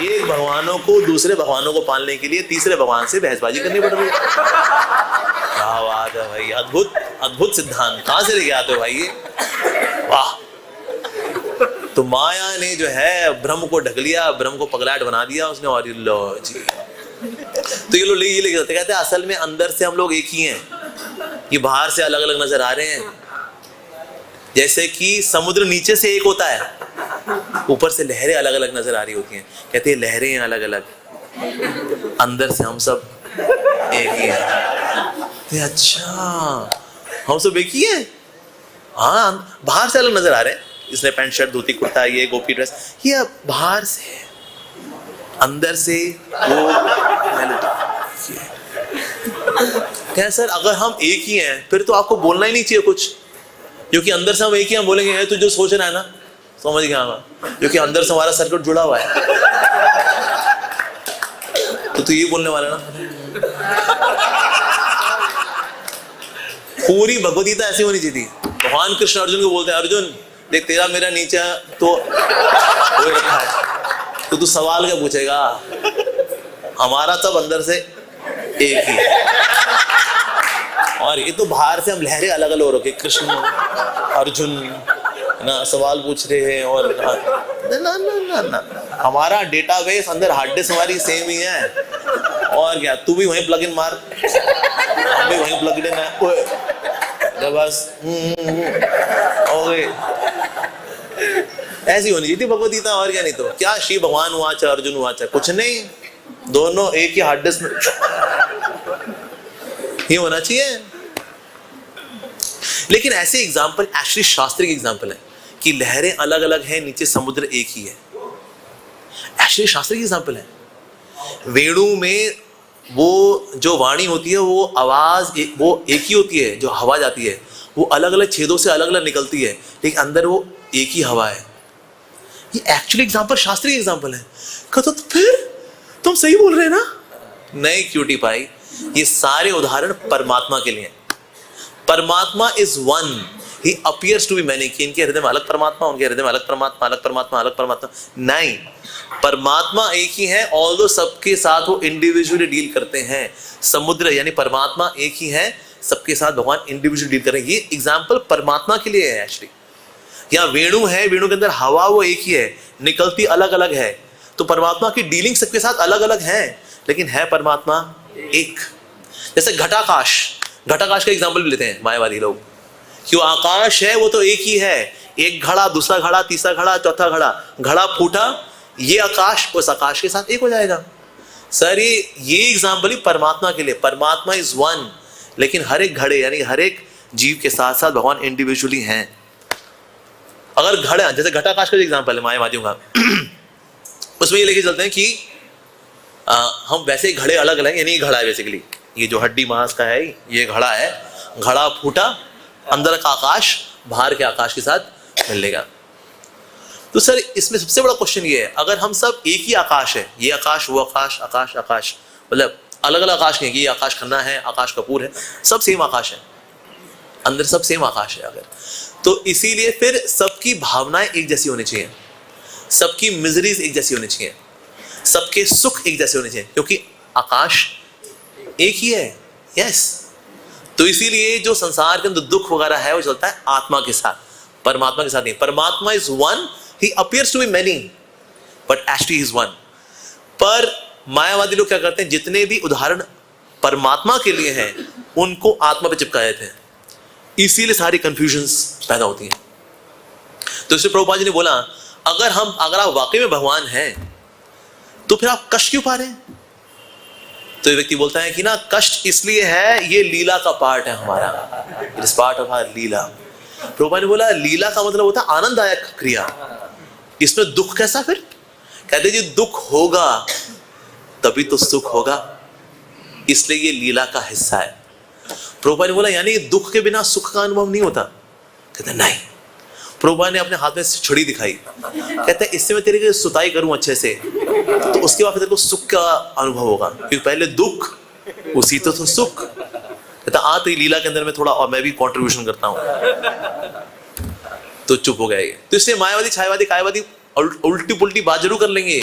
एक भगवानों को दूसरे भगवानों को पालने के लिए तीसरे भगवान से बहसबाजी करनी पड़ रही है। क्या बात है भाई, अद्भुत अद्भुत सिद्धांत कहां से लेके आते हो भाई ये? वाह। तो माया ने जो है ब्रह्म को ढक लिया, ब्रह्म को पगलाट बना दिया उसने। और लो जी, तो ये लोग ये लेके जाते, कहते हैं असल में अंदर से हम लोग एक ही हैं, ये बाहर से अलग अलग नजर आ रहे हैं। जैसे कि समुद्र नीचे से एक होता है, ऊपर से लहरें अलग अलग नजर आ रही होती हैं। कहते हैं लहरें अलग अलग, अंदर से हम सब एक ही हैं। अच्छा, हम सब एक ही हैं? हाँ, बाहर से अलग नजर आ रहे हैं। इसने पैंट शर्ट धोती कुर्ता, ये गोपी ड्रेस, ये बाहर से, अंदर से वो क्या सर? अगर हम एक ही हैं फिर तो आपको बोलना ही नहीं चाहिए कुछ, क्योंकि अंदर से हम एक ही हैं। बोलेंगे तो जो सोच रहा है ना, समझ गया हम, क्योंकि अंदर से हमारा सर्किट जुड़ा हुआ है। तो ये बोलने वाला ना, पूरी भगवदगीता ऐसी होनी चाहिए थी। भगवान कृष्ण अर्जुन को बोलते हैं, अर्जुन देख तेरा मेरा नीचा तो हो रखा है, तो तू सवाल क्या पूछेगा? हमारा सब अंदर से एक ही है। और ये तो बाहर से हम लहरें अलग अलग हो रखे, कृष्ण अर्जुन ना सवाल पूछ रहे हैं, और ना ना ना ना, हमारा डेटाबेस अंदर हार्ड डिस्क हमारी सेम ही है। और क्या, तू भी वहीं प्लग इन मार, हम भी वहीं प्लग इन है, बस हो गए। ऐसी होनी चाहिए थी भगवद गीता, और क्या। नहीं तो क्या श्री भगवान वाच अर्जुन वाच, कुछ नहीं, दोनों एक ही हार्ड डिस्क ही होना चाहिए। लेकिन ऐसे एग्जाम्पल एक्चुअली शास्त्रीय एग्जाम्पल है कि लहरें अलग अलग हैं, नीचे समुद्र एक ही है। एक्चुअली शास्त्रीय एग्जाम्पल है। वेणु में वो जो वाणी होती है, वो आवाज वो एक ही होती है, जो हवा जाती है वो अलग अलग छेदों से अलग अलग निकलती है, लेकिन अंदर वो एक ही हवा है। ये एक्चुअली एग्जाम्पल शास्त्रीय एग्जाम्पल है। कहता तो फिर तुम सही बोल रहे हैं ना? नहीं क्यूटी पाई, ये सारे उदाहरण परमात्मा के लिए। परमात्मा is one, he appears to be many. कि इनके हृदय में अलग परमात्मा, उनके हृदय में अलग परमात्मा, अलग परमात्मा, अलग परमात्मा, नहीं, परमात्मा एक ही है। ऑल्दो सबके साथ वो इंडिविजुअली डील करते हैं। समुद्र यानी परमात्मा एक ही है, सबके साथ भगवान इंडिविजुअली डील कर रहे हैं। ये एग्जाम्पल परमात्मा के लिए है। एक्चुअली यहाँ वेणु है, वेणु के अंदर हवा वो एक ही है, निकलती अलग अलग है। तो परमात्मा की डीलिंग सबके साथ अलग अलग है, लेकिन है परमात्मा एक। जैसे घटाकाश, घटाकाश का एग्जाम्पल भी लेते हैं मायावादी लोग। क्यों? आकाश है वो तो एक ही है, एक घड़ा, दूसरा घड़ा, तीसरा घड़ा, चौथा घड़ा, घड़ा फूटा, ये आकाश उस आकाश के साथ एक हो जाएगा। सर ये एग्जाम्पल ही परमात्मा के लिए। परमात्मा इज वन, लेकिन हर एक घड़े यानी हर एक जीव के साथ साथ भगवान इंडिविजुअली हैं। अगर घड़ा, जैसे घटाकाश का एग्जाम्पल है मायावादियों का, उसमें ये लेके चलते हैं कि हम वैसे घड़े अलग अलग, यानी घड़ा है बेसिकली, ये जो हड्डी मांस का है ये घड़ा है, घड़ा फूटा, अंदर का आकाश बाहर के आकाश के साथ मिलेगा। तो सर इसमें सबसे बड़ा क्वेश्चन ये है, अगर हम सब एक ही आकाश है, ये आकाश वो आकाश, आकाश आकाश, मतलब अलग अलग आकाश नहीं है कि ये आकाश खन्ना है, आकाश कपूर है, सब सेम आकाश है, अंदर सब सेम आकाश है अगर, तो इसीलिए फिर सबकी भावनाएं एक जैसी होनी चाहिए, सबकी मिजरीज एक जैसी होनी चाहिए, सबके सुख एक जैसे होने चाहिए, क्योंकि आकाश एक ही है। यस, तो इसीलिए जो संसार के अंदर दुख वगैरह है वो चलता है आत्मा के साथ, परमात्मा के साथ नहीं। परमात्मा is one, he appears to be many but actually is one. पर मायावादी लोग क्या करते हैं, जितने भी उदाहरण परमात्मा के लिए हैं उनको आत्मा पे चिपका देते हैं, इसीलिए सारी कंफ्यूजन्स पैदा होती हैं। तो इसलिए प्रभुपाद जी ने बोला, अगर आप वाकई में भगवान हैं तो फिर आप कष्ट क्यों पा रहे हैं? तो ये व्यक्ति बोलता है कि ना, कष्ट इसलिए है, ये लीला का पार्ट है हमारा, it is part of our leela. Prabhupada ने बोला लीला का मतलब होता है आनंददायक क्रिया, इसमें दुख कैसा? फिर कहते जी दुख होगा तभी तो सुख होगा, इसलिए ये लीला का हिस्सा है। प्रभुपाद ने बोला यानी दुख के बिना सुख का अनुभव नहीं होता? कहते नहीं। प्रभुपाद ने अपने हाथ में छड़ी दिखाई, कहते इससे मैं तेरे को सुताई करूं अच्छे से, तो उसके बाद तेरे को सुख का अनुभव होगा, क्योंकि पहले दुख उसी तो सुख। कहता आ तेरी लीला के अंदर में थोड़ा और मैं भी कंट्रीब्यूशन करता हूं। तो चुप हो गया ये। तो इसलिए मायावादी, छायावादी, कायवादी उल्टी पुल्टी बात जरूर कर लेंगे,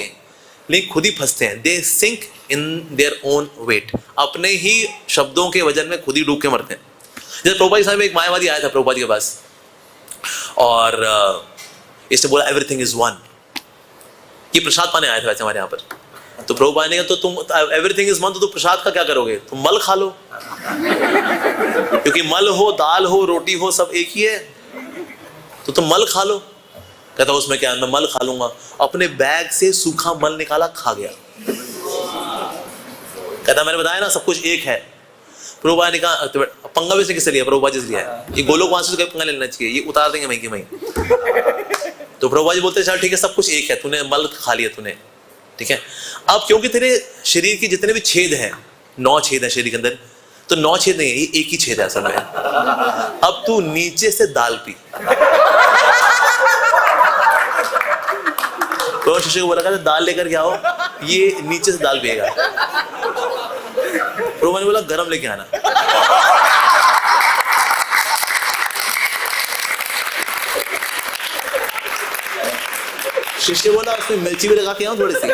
लेकिन खुद ही फंसते हैं। They sink in their own weight, अपने ही शब्दों के वजन में खुद ही डूब के मरते हैं। जैसे प्रभुपाद साहब में एक मायावादी आया था प्रभुपाद के पास, और इसने बोला एवरीथिंग इज वन। ये प्रसाद पाने आया था वैसे हमारे यहाँ पर, तो प्रभुपाद ने कहा तो तुम एवरीथिंग इज वन, तो तुम प्रसाद का क्या करोगे? तुम मल खा लो, क्योंकि मल हो, दाल हो, रोटी हो, सब एक ही है, तो तुम मल खा लो। कहता उसमें क्या, मैं मल खा लूंगा। अपने बैग से सूखा मल निकाला, खा गया। कहता मैंने बताया ना सब कुछ एक है। प्रभुपाद ने कहा पंगा वैसे किससे लिया? प्रभुपाद जी से लिया है, ये गोलोक वासी से पंगा लेना चाहिए, ये उतार देंगे मई की मई। तो प्रभुपाद जी बोलते चल ठीक है सब कुछ एक है, तूने मल खा लिया तूने, ठीक है। अब क्योंकि तेरे शरीर के जितने भी छेद हैं, 9 छेद है शरीर के अंदर, तो 9 छेद नहीं है, ये एक ही छेद है असल में। अब तू नीचे से दाल पी। तो शिष्य को बोला दाल लेकर के आओ, ये नीचे से दाल पिएगा। प्रभु ने बोला गरम लेके आना। शिष्य बोला उसमें मिर्ची भी लगा के आऊं थोड़ी सी।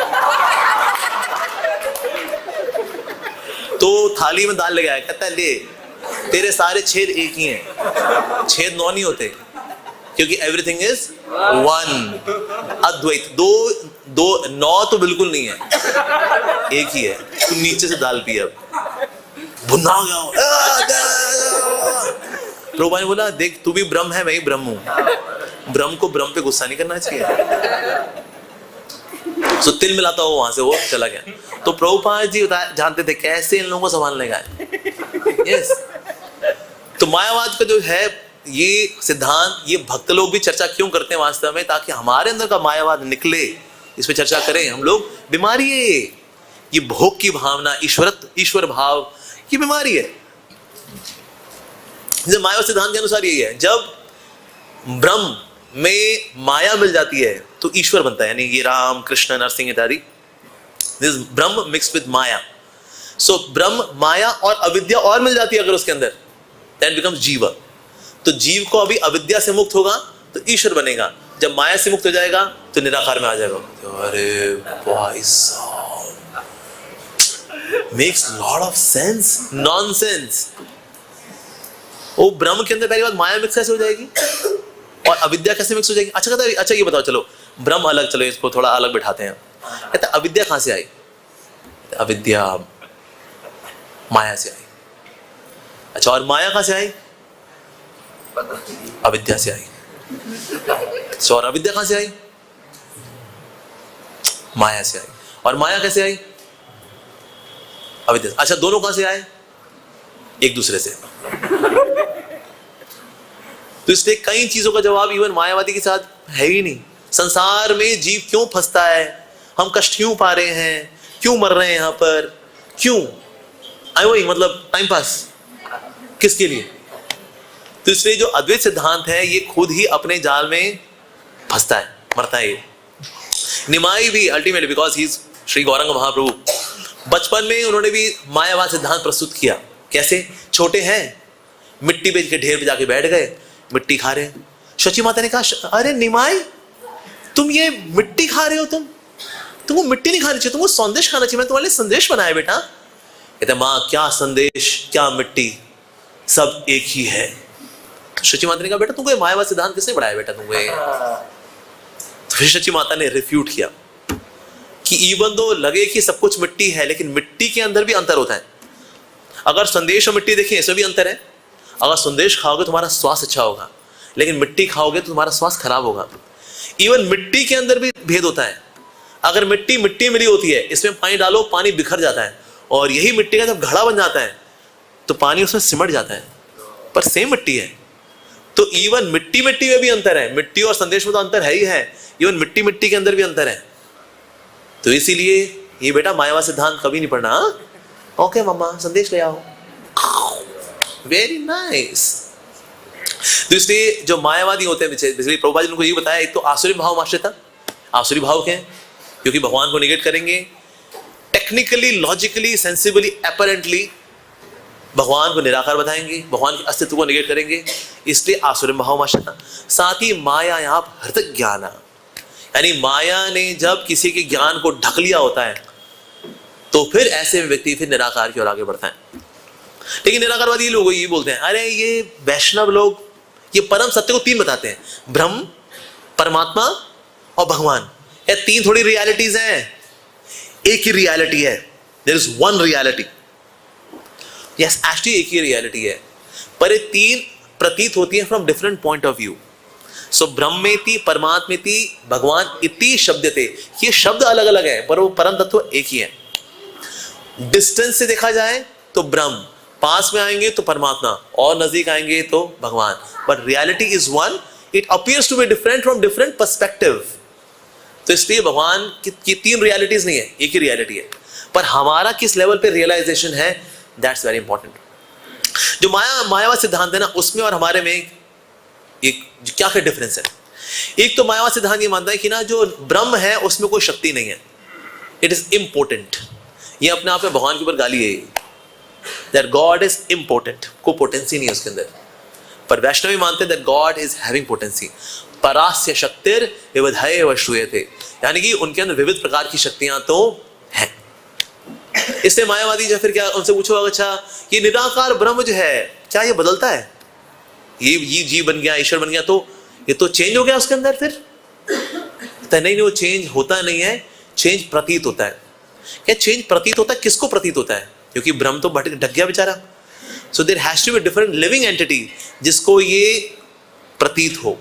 तो थाली में दाल ले गया, कहता है ले तेरे सारे छेद एक ही हैं, छेद 9 नहीं होते, क्योंकि एवरीथिंग इज वन, अद्वैत। दो 9 तो बिल्कुल नहीं है, एक ही है। तू नीचे से दाल पी, अब भुना गया। प्रभुपाद ने बोला देख तू भी ब्रह्म है, मैं ही ब्रह्म हूं, ब्रह्म को ब्रह्म पे गुस्सा नहीं करना चाहिए। सो तिल मिलाता हो वहां से वो चला गया। तो प्रभुपाद जी जानते थे कैसे इन लोगों को संभालने का है। यस, तो मायावाद का जो है ये सिद्धांत, ये भक्त लोग भी चर्चा क्यों करते हैं वास्तव में, ताकि हमारे अंदर का मायावाद निकले, इस पे चर्चा करें हम लोग। बीमारी है ये भोग की भावना, ईश्वर भाव, ये बीमारी है। मायावाद सिद्धांत के अनुसार यही है, जब ब्रह्म में माया मिल जाती है तो ईश्वर बनता है, यानी ये राम कृष्ण नरसिंह इत्यादि, दिस ब्रह्म मिक्स विद माया। सो ब्रह्म माया और अविद्या और मिल जाती है अगर उसके अंदर, दैट बिकम्स जीव। तो जीव को अभी अविद्या से मुक्त होगा तो ईश्वर बनेगा, जब माया से मुक्त हो जाएगा तो निराकार में आ जाएगा। अरे भाई साहब, makes lot of sense, nonsense. वो ब्रह्म के अंदर पहली बात माया मिक्स कैसे हो जाएगी और अविद्या कैसे मिक्स हो जाएगी? अच्छा कहता है, अच्छा ये बताओ, चलो ब्रह्म अलग, चलो इसको थोड़ा अलग बिठाते हैं। कहता है अविद्या कहां से आई? अविद्या माया से आई। अच्छा, और माया कहां से आई? अविद्या से आई। अच्छा, और अविद्या कहां से आई? माया से आई। और माया कैसे आई? अविद्या। अच्छा, दोनों कहां से आए? एक दूसरे से। तो इसलिए कई चीजों का जवाब इवन मायावादी के साथ है ही नहीं। संसार में जीव क्यों फंसता है, हम कष्ट क्यों पा रहे हैं, क्यों मर रहे हैं यहाँ पर, क्यों? वही मतलब टाइम पास, किसके लिए? तो इसलिए जो अद्वैत सिद्धांत है ये खुद ही अपने जाल में फंसता है, मरता है ये। निमाई भी ultimately, because he is Shri Gauranga Mahaprabhu, बचपन में उन्होंने भी मायावाद सिद्धांत प्रस्तुत किया। कैसे? छोटे हैं, मिट्टी पे के ढेर पे जाके बैठ गए, मिट्टी खा रहे हैं। शची माता ने कहा अरे निमाई तुम ये मिट्टी खा रहे हो, तुमको मिट्टी नहीं खानी चाहिए, तुमको संदेश खाना चाहिए, मैं तुम्हारे लिए संदेश बनाया बेटा। कहते माँ क्या संदेश, क्या मिट्टी, सब एक ही है। शची माता ने कहा बेटा तुमको मायावाद सिद्धांत किसने पढ़ाया बेटा तुमको? तो फिर शची माता ने रिफ्यूट किया कि इवन दो लगे कि सब कुछ मिट्टी है, लेकिन मिट्टी के अंदर भी अंतर होता है। अगर संदेश और मिट्टी देखें, इसमें भी अंतर है। अगर संदेश खाओगे तुम्हारा स्वास्थ्य अच्छा होगा, लेकिन मिट्टी खाओगे तो तुम्हारा स्वास्थ्य खराब होगा। इवन मिट्टी के अंदर भी भेद होता है। अगर मिट्टी मिली होती है, इसमें पानी डालो पानी बिखर जाता है, और यही मिट्टी का जब घड़ा बन जाता है तो पानी उसमें सिमट जाता है, पर सेम मिट्टी है। तो इवन मिट्टी में भी अंतर है, मिट्टी और संदेश में तो अंतर है ही है, इवन मिट्टी के अंदर भी अंतर है। तो इसीलिए ये बेटा मायावाद सिद्धांत कभी नहीं पढ़ना। ओके मम्मा संदेश ले आओ, वेरी नाइस। तो इसलिए जो मायावादी होते हैं, बेसिकली प्रभुपाद जी ने उनको ये बताया, एक तो आसुरी भाव आश्रिता। आसुरी भाव क्या है? क्योंकि भगवान को निगेट करेंगे, टेक्निकली लॉजिकली सेंसिबली अपरेंटली भगवान को निराकार बताएंगे, भगवान के अस्तित्व को निगेट करेंगे, इसलिए आसुरी भाव आश्रिता। साथ ही माया यहाँ हृतक ज्ञान, यानी माया ने जब किसी के ज्ञान को ढक लिया होता है तो फिर ऐसे व्यक्ति फिर निराकार की ओर आगे बढ़ता है। लेकिन निराकारवादी लोग ये बोलते हैं, अरे ये वैष्णव लोग ये परम सत्य को 3 बताते हैं, ब्रह्म, परमात्मा और भगवान। ये 3 थोड़ी रियलिटीज हैं, एक ही रियलिटी है। There is one reality. Yes, actually एक ही रियलिटी है, पर ये 3 प्रतीत होती है from different point of view. So ब्रह्मेति परमात्मेति भगवान इति शब्दते, ये शब्द अलग अलग है पर वो परम तत्व एक ही है। डिस्टेंस से देखा जाए तो ब्रह्म, पास में आएंगे तो परमात्मा, और नजदीक आएंगे तो भगवान, but reality is one. It appears to be different from different perspective. तो इसलिए भगवान की 3 रियलिटीज नहीं है, एक ही रियलिटी है, पर हमारा किस लेवल पे रियलाइजेशन है, दैट्स वेरी इंपॉर्टेंट। जो मायावाद सिद्धांत है ना, उसमें और हमारे में एक क्या डिफरेंस है? एक तो मायावाद सिद्धांत ये मानता है कि ना जो ब्रह्म है उसमें कोई शक्ति नहीं है, इट इज इम्पोर्टेंट। ये अपने आप में भगवान के ऊपर गाली है, दैट गॉड इज इम्पोर्टेंट, कोई पोटेंसी नहीं है उसके अंदर। पर वैष्णवी मानते हैं that God is having potency. परास्य शक्तिर विविधये व श्रूयते, यानी कि उनके अंदर विविध प्रकार की शक्तियां तो हैं। इससे मायावादी जो फिर क्या उनसे पूछो, अच्छा ये निराकार ब्रह्म जो है क्या ये बदलता है? ये जीव बन गया, ईश्वर बन गया, तो ये तो चेंज हो गया उसके अंदर फिर? नहीं, वो चेंज होता नहीं है, चेंज प्रतीत होता है। क्या चेंज प्रतीत होता है? किसको प्रतीत होता है? क्योंकि ब्रह्म तो ढक गया बेचारा। So there has to be different living entity जिसको ये प्रतीत हो,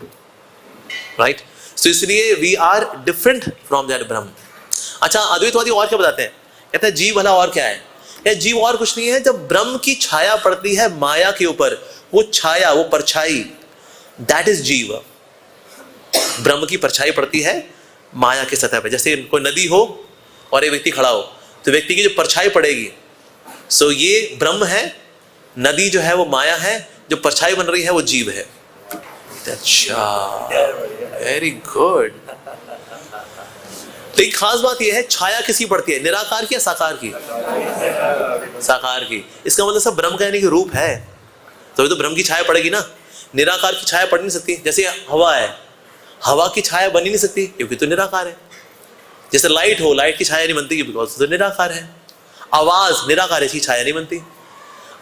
राइट? सो इसलिए we are different from that Brahman. अच्छा, अद्वैतवादी और क्या बताते हैं? कहते हैं जीव भला और क्या है? या जीव और कुछ नहीं है, जब ब्रह्म की छाया पड़ती है माया के ऊपर, वो छाया, वो परछाई, दैट इज जीव। ब्रह्म की परछाई पड़ती है माया के सतह पे। जैसे कोई नदी हो और एक व्यक्ति खड़ा हो, तो व्यक्ति की जो परछाई पड़ेगी, सो ये ब्रह्म है, नदी जो है वो माया है, जो परछाई बन रही है वो जीव है। अच्छा, वेरी गुड। तो एक खास बात यह है, छाया किसी पड़ती है, निराकार की या साकार की? साकार की। इसका मतलब सब ब्रह्म का यानी कि रूप है, तो ब्रह्म की छाया पड़ेगी ना। निराकार की छाया पड़ नहीं सकती। जैसे हवा है, हवा की छाया बन ही नहीं सकती क्योंकि तो निराकार है। जैसे लाइट हो, लाइट की छाया नहीं बनती बिकॉज तो निराकार है। आवाज निराकार है, इसकी छाया नहीं बनती।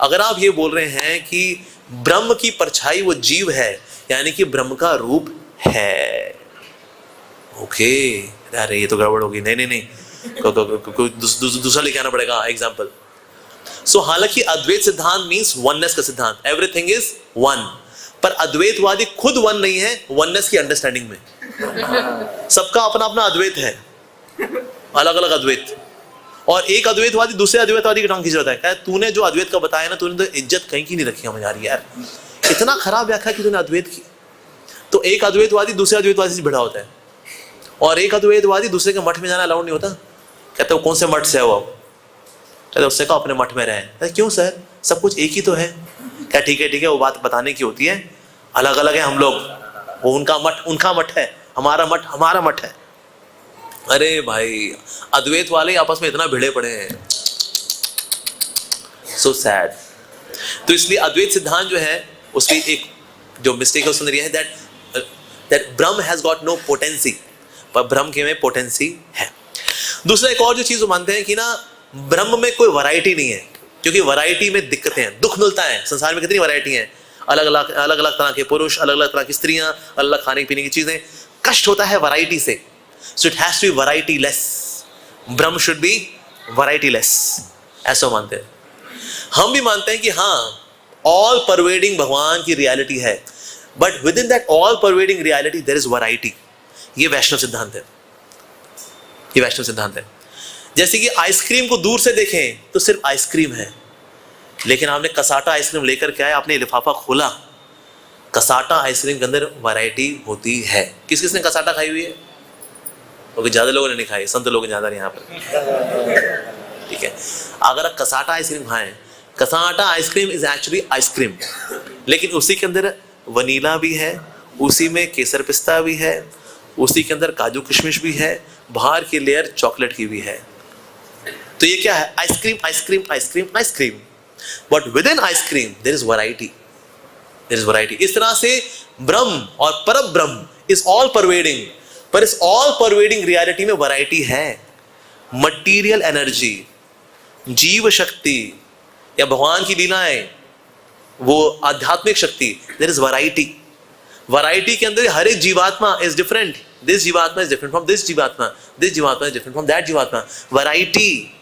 अगर आप ये बोल रहे हैं कि ब्रह्म की परछाई वो जीव है, यानी कि ब्रह्म का रूप है, ओके, अरे ये तो गड़बड़ होगी। नहीं, दूसरा लेके आना पड़ेगा एग्जाम्पल। सो हालांकि अद्वैत सिद्धांत मीन्स वननेस का सिद्धांत, एवरीथिंग इज वन, पर अद्वैतवादी खुद वन नहीं है वननेस की अंडरस्टैंडिंग में। सबका अपना अपना अद्वैत है, अलग अलग अद्वैत। और एक अद्वैतवादी दूसरे अद्वैतवादी की टांग खींच रहा है, कहता है तूने जो अद्वैत का बताया ना, तूने तो इज्जत कहीं की नहीं रखी हमें यार, इतना खराब व्याख्या की तूने अद्वैत की। तो एक अद्वैतवादी दूसरे अद्वैतवादी से भिड़ा होता है, और एक अद्वैतवादी दूसरे के मठ में जाना अलाउड नहीं होता। कहते हो कौन से मठ से हो? कहते उससे कहो अपने मठ में रहे। क्यों सर, सब कुछ एक ही तो है। क्या ठीक है, वो बात बताने की होती है, अलग अलग है हम लोग, वो उनका मठ है, हमारा मठ है। अरे भाई, अद्वैत वाले आपस में इतना भिड़े पड़े हैं, सो सैड। तो इसलिए अद्वैत सिद्धांत जो है उसकी एक जो मिस्टेक है उसने है that Brahma has got no potency, पर ब्रह्म के में पोटेंसी है। दूसरा एक और जो चीज मानते हैं कि ना ब्रह्म में कोई वैरायटी नहीं है, क्योंकि वैरायटी में दिक्कतें हैं, दुख मिलता है। संसार में कितनी वैरायटी है, अलग अलग तरह के पुरुष, अलग अलग तरह की स्त्रियां, अलग खाने पीने की चीजें, कष्ट होता है वैरायटी से। So it has to be variety less, Brahman should be variety less, ऐसा मानते हैं। हम भी मानते हैं कि हाँ, ऑल परवेडिंग भगवान की रियलिटी है, but within that all pervading reality there is variety. ये वैष्णव सिद्धांत है, ये वैष्णव सिद्धांत है। जैसे कि आइसक्रीम को दूर से देखें तो सिर्फ आइसक्रीम है, लेकिन आपने कसाटा आइसक्रीम लेकर के आए, आपने लिफाफा खोला, कसाटा आइसक्रीम के अंदर वैरायटी होती है। किस किसने कसाटा खाई हुई है? क्योंकि ज्यादा लोगों ने नहीं खाई, संत लोग ज्यादा नहीं यहाँ पर, ठीक है। अगर आप कसाटा आइसक्रीम खाएं, cassata ice cream is actually ice cream, लेकिन उसी के अंदर वनीला भी है, उसी में केसर पिस्ता भी है, उसी के अंदर काजू किशमिश भी है, बाहर की लेयर चॉकलेट की भी है। तो ये क्या है? Ice cream ice cream ice cream ice cream, but within ice cream there is variety, there is variety. इस तरह से ब्रह्म और परम ब्रह्म इज ऑल परवेडिंग, पर इस ऑल परवेडिंग रियलिटी में वैरायटी है। मटीरियल एनर्जी, जीव शक्ति या भगवान की लीलाएं, वो आध्यात्मिक शक्ति, देयर इज वैरायटी। वैरायटी के अंदर हर एक जीवात्मा इज डिफरेंट, दिस जीवात्मा इज डिफरेंट फ्रॉम दिस जीवात्मा, दिस जीवात्मा इज डिफरेंट फ्रॉम दैट जीवात्मा। वैरायटी,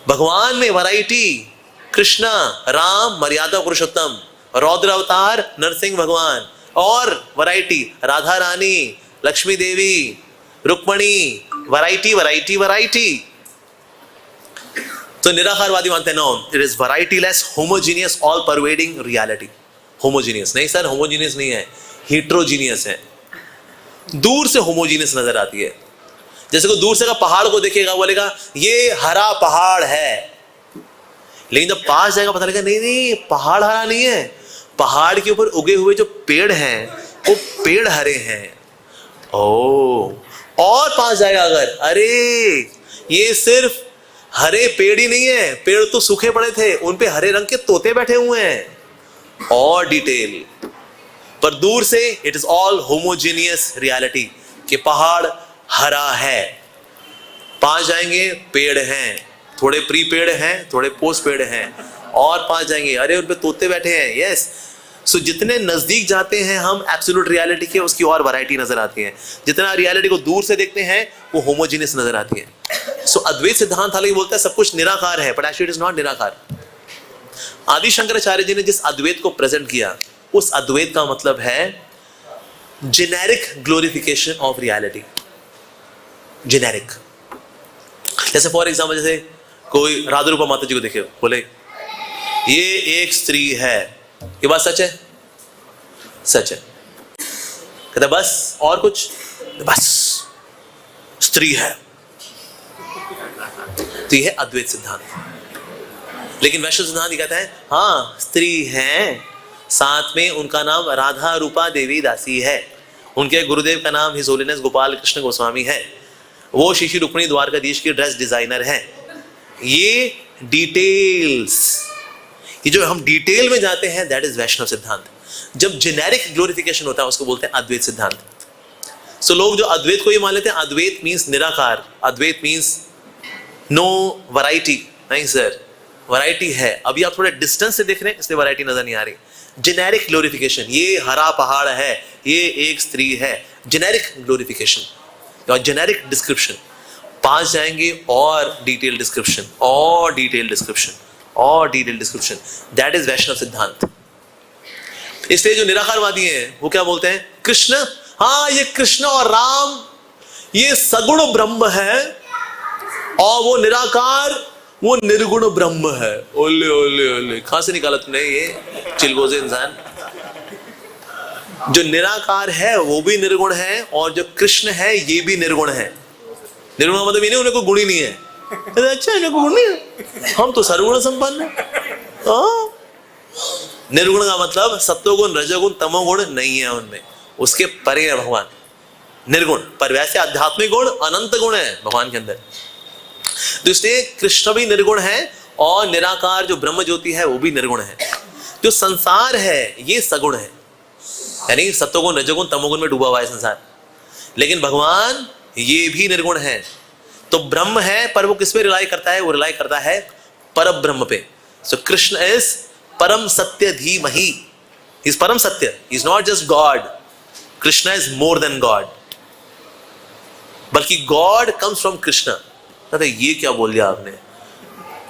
भगवान में वैरायटी, कृष्णा, राम मर्यादा पुरुषोत्तम, रौद्र अवतार नरसिंह भगवान, और variety Radha Rani, Lakshmi Devi, Rukmini, variety variety variety. तो निराकारवादी मानते हैं no, it is variety less, homogeneous, all pervading reality. Homogeneous नहीं सर, होमोजीनियस नहीं है, हीट्रोजीनियस है। दूर से होमोजीनियस नजर आती है। जैसे कोई दूर से का पहाड़ को देखेगा, बोलेगा ये हरा पहाड़ है, लेकिन जब पास जाएगा पता लगेगा नहीं, पहाड़ हरा नहीं है, पहाड़ के ऊपर उगे हुए जो पेड़ हैं वो पेड़ हरे हैं। ओ, और पास जाएगा अगर, अरे ये सिर्फ हरे पेड़ ही नहीं है, पेड़ तो सूखे पड़े थे, उन पे हरे रंग के तोते बैठे हुए हैं। और डिटेल, पर दूर से it is all homogeneous reality, कि पहाड़ हरा है। 5 जाएंगे, पेड़ हैं, थोड़े प्री पेड़ हैं, थोड़े पोस्ट पेड़ हैं, और 5 जाएंगे, अरे उन पे तोते बैठे हैं। यस, सो जितने नजदीक जाते हैं हम एब्सोल्यूट रियलिटी के, उसकी और वैरायटी नजर आती है। जितना रियलिटी को दूर से देखते हैं वो होमोजीनियस नजर आती है। सो अद्वैत सिद्धांत हालांकि बोलता है सब कुछ निराकार है, but actually it is not निराकार। आदि शंकराचार्य जी ने जिस अद्वैत को प्रेजेंट किया, उस अद्वैत का मतलब है generic glorification of reality. Generic, जैसे फॉर एग्जाम्पल, जैसे कोई राधा रूपा माता जी को देखे, बोले ये एक स्त्री है, ये बात सच है? सच है। कहता बस, और कुछ? बस स्त्री है। तो यह है अद्वैत सिद्धांत। लेकिन वैष्णव सिद्धांत ये कहता है हाँ स्त्री है, साथ में उनका नाम राधा रूपा देवी दासी है, उनके गुरुदेव का नाम हिज होलीनेस गोपाल कृष्ण गोस्वामी है, वो श्री रुक्मिणी द्वारकाधीश की ड्रेस डिजाइनर है। ये डिटेल्स, ये जो हम डिटेल में जाते हैं, दैट इज वैष्णव सिद्धांत। जब जेनेरिक ग्लोरिफिकेशन होता है उसको बोलते हैं अद्वैत सिद्धांत। सो लोग जो अद्वैत को ये मान लेते हैं अद्वैत मीन्स निराकार, अद्वैत मीन्स नो वैरायटी। नहीं सर, वैरायटी है। अभी आप थोड़े डिस्टेंस से देख रहे हैं इसलिए वैरायटी नजर नहीं आ रही। जेनेरिक ग्लोरिफिकेशन, ये हरा पहाड़ है, ये एक स्त्री है, जेनेरिक ग्लोरिफिकेशन और जेनेरिक डिस्क्रिप्शन। 5 जाएंगे और डिटेल डिस्क्रिप्शन, और डिटेल डिस्क्रिप्शन, और डिटेल डिस्क्रिप्शन। दैट इज वैष्णव सिद्धांत। इसलिए जो निराकारवादी हैं वो क्या बोलते हैं? कृष्ण, हाँ ये कृष्ण और राम ये सगुण ब्रह्म है, और वो निराकार वो निर्गुण ब्रह्म है। ओले ओले ओले, कहां से निकाला तुमने ये चिलगोजे इंसान? जो निराकार है वो भी निर्गुण है, और जो कृष्ण है ये भी निर्गुण है। निर्गुण मतलब ये नहीं उन्हें कोई गुण ही नहीं है। अच्छा इन्हें कोई गुण नहीं है, हम तो सर्वगुण संपन्न है। निर्गुण का मतलब सत्वगुण रजोगुण तमोगुण नहीं है उनमें, उसके परे है भगवान। निर्गुण, पर वैसे आध्यात्मिक गुण अनंत गुण है भगवान के अंदर। तो इसलिए कृष्ण भी निर्गुण है, और निराकार जो ब्रह्म ज्योति है वो भी निर्गुण है। जो संसार है ये सगुण है, यानी सत्वगुण रजोगुण तमोगुण में डूबा हुआ है संसार। लेकिन भगवान ये भी निर्गुण है। तो ब्रह्म है, पर वो किस पे रिलाई करता है? वो रिलाई करता है पर ब्रह्म पे। सो कृष्ण इज परम सत्य धीमहि, इज परम सत्य, is not just God. Krishna is more than God, बल्कि गॉड कम्स फ्रॉम कृष्ण। अरे ये क्या बोल दिया आपने?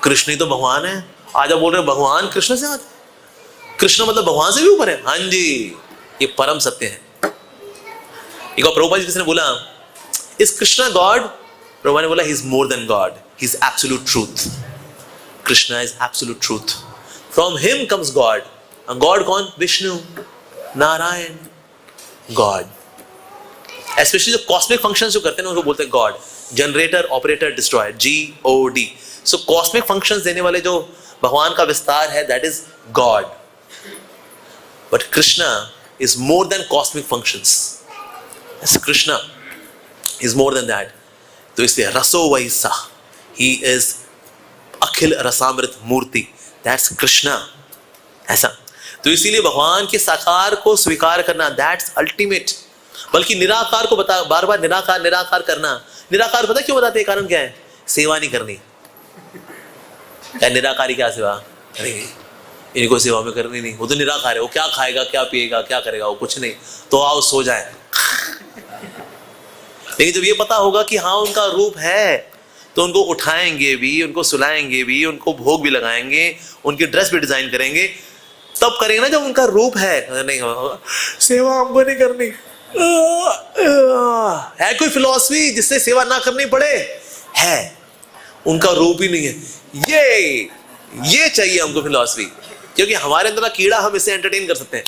कृष्ण ही तो भगवान है, आज आप बोल रहे हैं भगवान कृष्ण से आते? कृष्ण मतलब भगवान से भी ऊपर है? हाँ जी, ये परम सत्य है। एक बार प्रभुपाद जी किसी ने बोला इज कृष्णा गॉड? प्रभुपाद ने बोला he is more than God, he is absolute truth. Krishna is absolute truth, from him comes God. God कौन? विष्णु, नारायण, गॉड। स्पेशली जो कॉस्मिक फंक्शंस जो करते हैं उनको बोलते हैं God. Generator, operator, destroyer, GOD। सो कॉस्मिक फंक्शंस देने वाले जो भगवान का विस्तार है, that is God. But Krishna is more than cosmic functions. Krishna is more than that. तो इसलिए रसो वैसा, ही इज अखिल रसामृत मूर्ति, दैट्स कृष्णा। ऐसा तो इसीलिए भगवान के साकार को स्वीकार करना, दैट्स अल्टीमेट। बल्कि निराकार को बता, बार बार निराकार निराकार करना। निराकार पता क्यों बताते हैं? कारण क्या है? सेवा नहीं करनी। क्या निराकारी क्या सेवा? अरे इनको सेवा में करनी नहीं, वो तो निराकार है, वो क्या खाएगा क्या पिएगा क्या करेगा, वो कुछ नहीं, तो आओ सो जाए। लेकिन जब ये पता होगा कि हाँ उनका रूप है, तो उनको उठाएंगे भी, उनको सुलाएंगे भी, उनको भोग भी लगाएंगे, उनकी ड्रेस भी डिजाइन करेंगे, तब करेंगे ना जब उनका रूप है। नहीं सेवा हमको नहीं करनी है। कोई फिलॉसफी जिससे सेवा ना करनी पड़े? है, उनका रूप ही नहीं है। ये चाहिए हमको फिलॉसफी, क्योंकि हमारे अंदर कीड़ा, हम इसे एंटरटेन कर सकते हैं।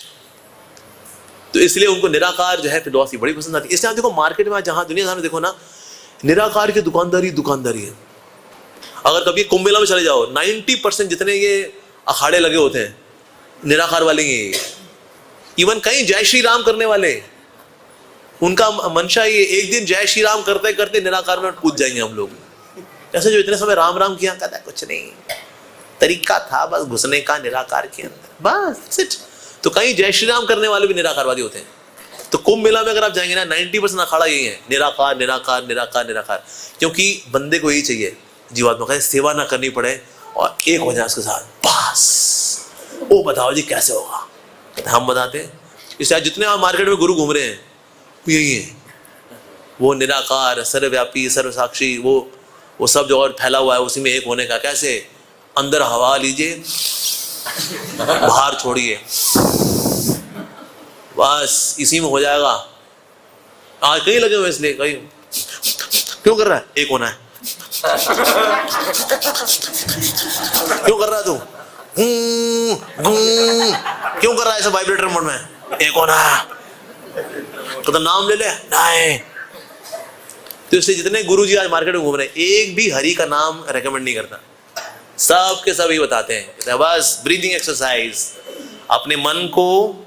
तो इसलिए उनको निराकार जो है फिलॉसफी बड़ी पसंद आती है। इसलिए आप देखो मार्केट में जहां दुनिया में देखो ना, निराकार की दुकानदारी है। अगर कभी कुंभ मेला में चले जाओ, 90% जितने ये अखाड़े लगे होते हैं निराकार वाले ही। इवन कहीं जय श्री राम करने वाले, उनका मंशा ये, एक दिन जय श्री राम करते करते निराकार में कूद जाएंगे हम लोग। ऐसे जो इतने समय राम राम किया, कहता है कुछ नहीं, तरीका था बस घुसने का निराकार के अंदर, बस इट। तो कहीं जय श्री राम करने वाले भी निराकारवादी होते हैं। तो कुंभ मेला में अगर आप जाएंगे ना 90% अखाड़ा यही है, निराकार निराकार निराकार निराकार। क्योंकि बंदे को यही चाहिए, जीवात्मा का सेवा ना करनी पड़े और एक हो जाए उसके साथ, बस वो बताओ जी कैसे होगा, हम बताते हैं। इसलिए जितने आप मार्केट में गुरु घूम रहे हैं वो यही है, वो निराकार सर्वव्यापी सर्वसाक्षी, वो सब जो और फैला हुआ है उसी में एक होने का। कैसे? अंदर हवा लीजिए, बाहर छोड़िए, बस इसी में हो जाएगा। आज कहीं लगे हुए इसलिए कहीं क्यों कर रहा है? एक होना है। क्यों कर रहा है तू? क्यों कर रहा है ऐसा वाइब्रेटर मोड में? एक होना है। तो नाम ले ले नहीं। तो इसलिए जितने गुरुजी आज मार्केट में घूम रहे हैं, एक भी हरि का नाम रेकमेंड नहीं करता, सब के सब ही बताते हैं बस ब्रीदिंग एक्सरसाइज, अपने मन को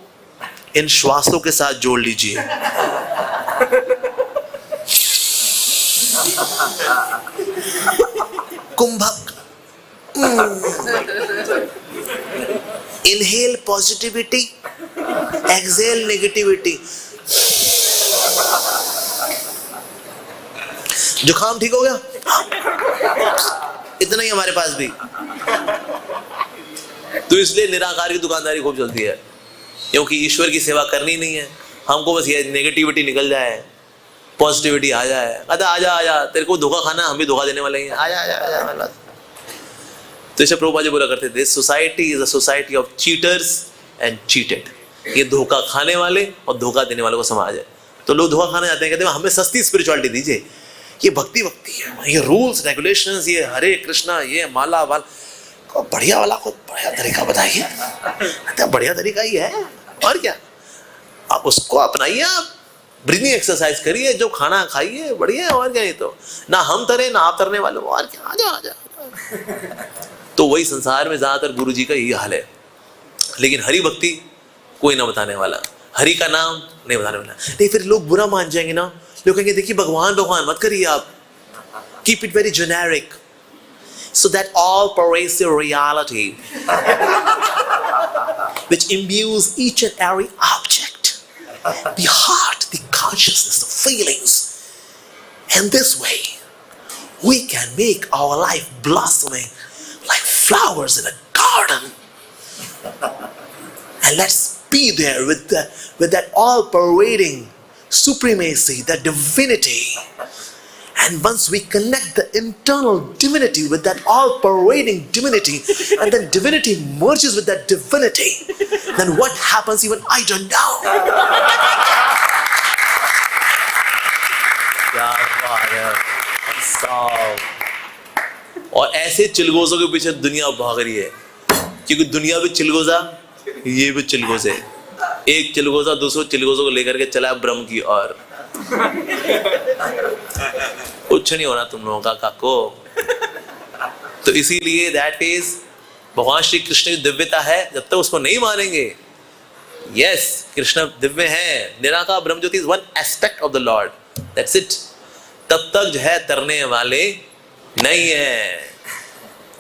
इन श्वासों के साथ जोड़ लीजिए। कुंभक, इनहेल पॉजिटिविटी, एक्सहेल नेगेटिविटी। जुकाम ठीक हो गया? इतना ही हमारे पास भी। तो इसलिए निराकार की दुकानदारी खूब चलती है, क्योंकि ईश्वर की सेवा करनी नहीं है हमको, बस ये नेगेटिविटी निकल जाए, पॉजिटिविटी आ जाए। कहता आजा आजा, तेरे को धोखा खाना, हम भी धोखा देने वाले हैं, आजा आजा आजा। तो इसे प्रभुपाद जी बोला करते थे, society is a society of cheaters and cheated. ये धोखा खाने वाले और धोखा देने वालों का समाज है। तो लोग धोखा खाने जाते हैं, कहते हैं हमें सस्ती स्पिरिचुअलिटी दीजिए, ये भक्ति भक्ति है, ये रूल्स रेगुलेशंस, ये हरे कृष्णा, ये माला वाल, को बढ़िया वाला को बढ़िया तरीका बताइए। तो बढ़िया तरीका ही है और क्या, आप उसको अपनाइए, आप ब्रीदिंग एक्सरसाइज करिए, जो खाना खाइए, बढ़िया है और क्या। ये तो ना हम तरे ना आप तरने वाले, और क्या, आजा आजा। तो वही संसार में ज्यादातर गुरु जी का यही हाल है। लेकिन हरि भक्ति कोई ना बताने वाला, हरि का नाम नहीं बताने वाला। नहीं फिर लोग बुरा मान जाएंगे ना, लोग कहेंगे देखिए भगवान भगवान मत करिए आप, keep it very generic so that all pervasive reality which imbues each and every object, the heart, the consciousness, the feelings, and this way we can make our life blossoming like flowers in a garden. And let's be there with that all-pervading supremacy, that divinity. And once we connect the internal divinity with that all-pervading divinity, and then divinity merges with that divinity, then what happens even I don't know. क्या बात है। और ऐसे चिलगोजों के पीछे दुनिया भाग रही है, क्योंकि दुनिया भी चिलगोजा, ये भी चिलगोजे। एक चिलगोजा दूसरों चिलगोजों को लेकर के चला ब्रह्म की ओर। कुछ नहीं होना तुम लोगों का काको। तो इसीलिए दैट इज भगवान श्री कृष्ण की दिव्यता है। जब तक उसको नहीं मानेंगे, यस कृष्ण दिव्य है, निराकार ब्रह्म ज्योति is one aspect of the Lord, that's it, तब तक जो है तरने वाले नहीं है।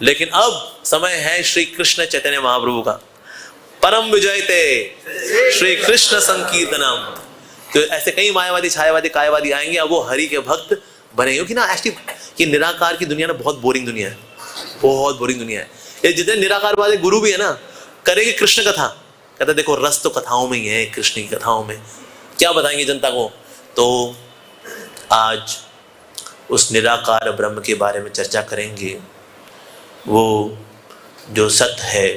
लेकिन अब समय है श्री कृष्ण चैतन्य महाप्रभु का, परम विजयते श्री कृष्ण संकीर्तनम। तो ऐसे कई मायावादी छायावादी कायवादी आएंगे, अब वो हरि के भक्त बने। क्योंकि ना एक्चुअली ये निराकार की दुनिया ना बहुत बोरिंग दुनिया है, बहुत बोरिंग दुनिया है। ये जितने निराकार वाले गुरु भी है ना, करेंगे कृष्ण कथा, कहते देखो रस तो कथाओं में ही है, कृष्ण की कथाओं में क्या बताएंगे जनता को। तो आज उस निराकार ब्रह्म के बारे में चर्चा करेंगे, वो जो सत्य है,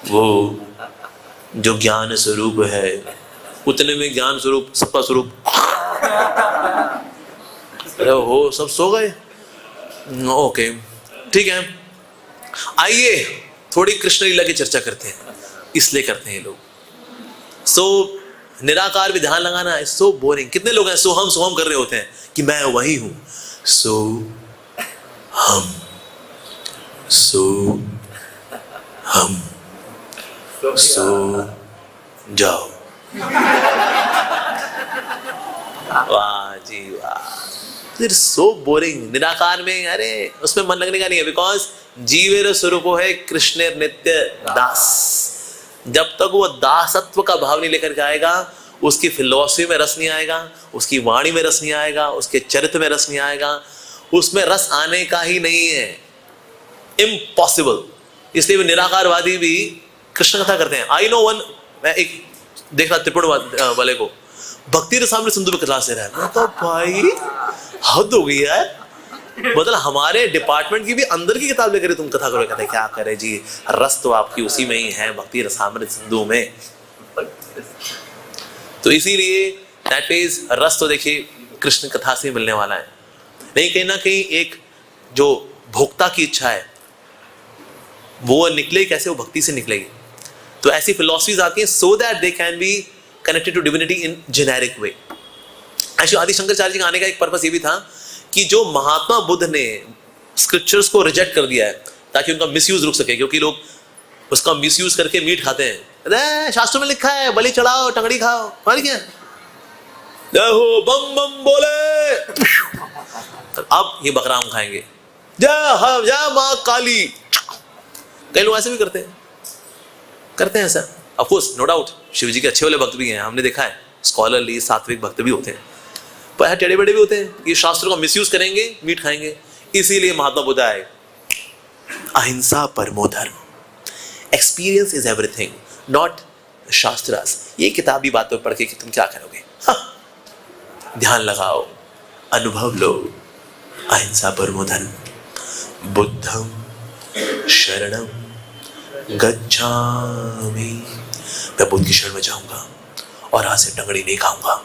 वो जो ज्ञान स्वरूप है, उतने में ज्ञान स्वरूप सबका स्वरूप। अरे हो सब सो गए, ओके ठीक है। आइए थोड़ी कृष्ण लीला की चर्चा करते हैं, इसलिए करते हैं लोग। सो निराकार भी ध्यान लगाना है, सो बोरिंग। कितने लोग हैं सोहम सोहम कर रहे होते हैं कि मैं वही हूं, सो हम सो जाओ। वाह जी वाह, फिर सो बोरिंग। निराकार में अरे उसमें मन लगने का नहीं है, बिकॉज जीवेर स्वरूप है कृष्ण नित्य दास। जब तक वो दासत्व का भाव नहीं लेकर के आएगा, उसकी फिलॉसफी में रस नहीं आएगा, उसकी वाणी में रस नहीं आएगा, उसके चरित्र में रस नहीं आएगा, उसमें रस आने का ही नहीं है, इम्पॉसिबल। इसलिए निराकारवादी भी कृष्ण कथा करते हैं। आई नो वन, मैं एक देख रहा त्रिपुण वाले को भक्ति रसामृत सिंधु में क्लास ले रहा है, मैं तो भाई हद हो गई यार, मतलब हमारे डिपार्टमेंट की भी अंदर की किताब लेकर तुम कथा करो। कहते क्या करे जी, रस तो आपकी उसी में ही है, भक्ति रसामृत सिंधु में। तो इसीलिए दैट इज रस तो देखिए कृष्ण कथा से मिलने वाला है। नहीं, कहीं ना कहीं एक जो भोक्ता की इच्छा है वो निकले कैसे, वो भक्ति से निकलेगी। तो ऐसी फिलॉसफीज आती हैं so that they can be connected to divinity in generic way. Actually Adi Shankaracharya जी का आने का एक पर्पस ये भी था कि जो महात्मा बुद्ध ने स्क्रिप्चर्स को रिजेक्ट कर दिया है ताकि उनका मिसयूज रुक सके, क्योंकि लोग उसका मिसयूज करके मीट खाते हैं। अरे शास्त्रों में लिखा है बलि चढ़ाओ टंगड़ी खाओ, हमारी क्या देखो बम बम बोले, अब ये बकरा हम खाएंगे, जय मां काली। कई लोग ऐसे भी करते हैं ऐसा। Of course no doubt Shiv ji के अच्छे वाले भक्त भी हैं, हमने देखा है, स्कॉलरली सात्विक भक्त भी होते हैं, पर टेढ़े बड़े भी होते हैं, ये शास्त्रों का मिसयूज करेंगे, मीट खाएंगे। इसीलिए महात्मा बुद्ध आए, अहिंसा परमो धर्म, experience is everything, not shastras. ये किताबी बातों पढ़ के कि तुम क्या करोगे, ध्यान लगाओ, अनुभव लो, अहिंसा परमो धर्म, बुद्धम शरणम गच्छामि। मैं बुद्ध की शरण में जाऊंगा और आज से टंगड़ी नहीं खाऊंगा,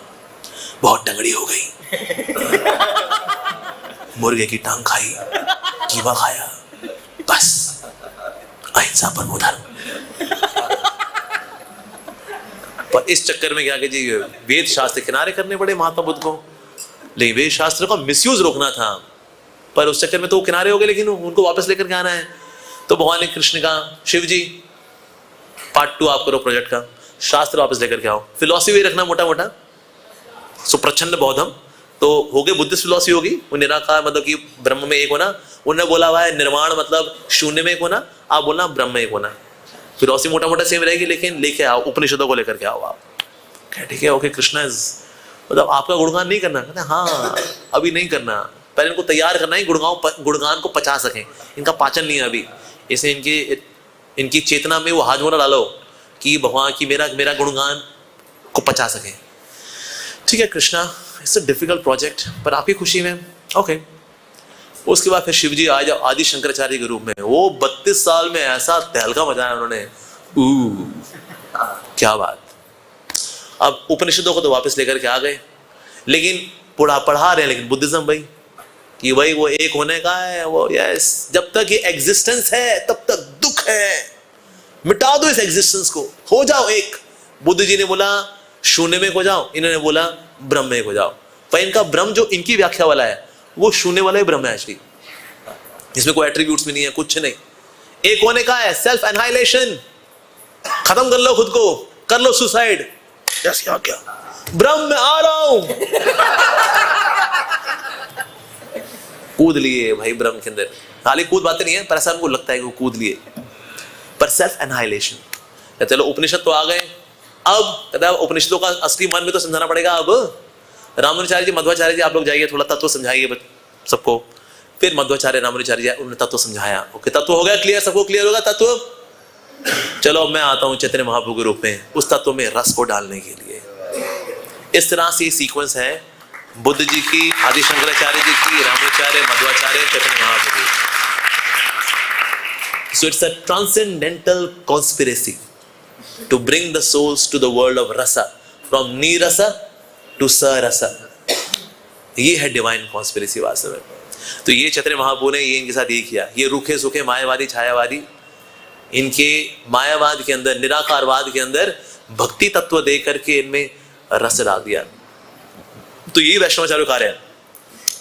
बहुत टंगड़ी हो गई, मुर्गे की टांग खाई, कीमा खाया, बस अहिंसा परमो धर्म। पर इस चक्कर में क्या कि जी वेद शास्त्र किनारे करने पड़े महात्मा बुद्ध को, लेकिन वेद शास्त्र का मिसयूज रोकना था, पर उस चक्कर में तो वो किनारे हो गए, लेकिन उनको वापस लेकर के आना है। तो भगवान ने कृष्ण का, शिव जी पार्ट 2 आप करो प्रोजेक्ट का, शास्त्र वापस लेकर के आओ, फिलॉसफी रखना मोटा मोटा, सो प्रच्छन्न बौद्धम तो हो गए, बुद्धिस्ट फिलॉसफी होगी, वो निराकार मतलब कि ब्रह्म में एक होना, उन्होंने बोला हुआ है निर्वाण मतलब शून्य में एक होना, आप बोलना ब्रह्म में एक होना। फिलॉसफी मोटा मोटा सेम रहेगी, लेकिन लेके आओ, उपनिषदों को लेकर के आओ आप। ठीक है, ओके, कृष्णा मतलब आपका गुणगान नहीं करना, कहते हाँ अभी नहीं करना, पहले इनको तैयार करना है गुणगान को पचा सकें, इनका पाचन नहीं है अभी, इसे इनकी चेतना में वो हाजमोना डालो कि भगवान की मेरा गुणगान को पचा सकें। ठीक है Krishna, it's a difficult project, पर आपकी खुशी में ओके। उसके बाद फिर शिव जी आदि शंकराचार्य के रूप में, वो 32 साल में ऐसा तहलका मचाया उन्होंने, क्या बात। अब उपनिषदों को तो वापस लेकर के आ गए, लेकिन पढ़ा रहे हैं, लेकिन बुद्धिज्म भाई कि भाई वो एक होने का है, वो यस, जब तक ये एग्जिस्टेंस है तब तक दुख है, मिटा दो इस एग्जिस्टेंस को, हो जाओ एक। बुद्ध जी ने बोला शून्य में हो जाओ, इन्होंने बोला ब्रह्म में हो जाओ, पर इनका ब्रह्म जो इनकी व्याख्या वाला है वो शून्य वाला ही ब्रह्म है एक्चुअली, इसमें कोई एट्रीब्यूट्स भी नहीं है, कुछ नहीं, एक होने का है, सेल्फ एनहाइलेशन, खत्म कर लो खुद को, कर लो सुसाइड, यस क्या ब्रह्म में आ रहा हूं, कूद लिए भाई ब्रह्म के अंदर, खाली कूद बातें नहीं है, पर ऐसा हमको लगता है कि वो कूद लिए, पर सेल्फ एनहाइलेशन। चलो उपनिषद तो आ गए, अब उपनिषदों का असली मन में तो समझाना पड़ेगा। अब रामानुचार्य जी, मध्वाचार्य जी, आप लोग जाइए, थोड़ा तत्व समझाइए सबको। फिर मध्वाचार्य रामानुचार्य जी उन्होंने तत्व समझाया, ओके तत्व हो गया क्लियर, सबको क्लियर होगा तत्व। चलो मैं आता हूं चैतन्य महाप्रभु के रूप में उस तत्व में रस को डालने के लिए। इस तरह से सीक्वेंस है बुद्ध जी की, आदि शंकराचार्य जी की, Ramanujacharya, Madhvacharya, Chaitanya Mahaprabhu. So it's a transcendental conspiracy to bring the souls to the world of rasa, from nirasa to sarasa. ये है डिवाइन कॉन्स्पिरेसी वास्तव में। तो ये चैतन्य महाप्रभु ने ये इनके साथ ये किया, ये रूखे सूखे मायावादी छायावादी, इनके मायावाद के अंदर, निराकारवाद के अंदर भक्ति तत्व दे करके इनमें रस डाल दिया। तो यही वैष्णवाचार्य कार्य है।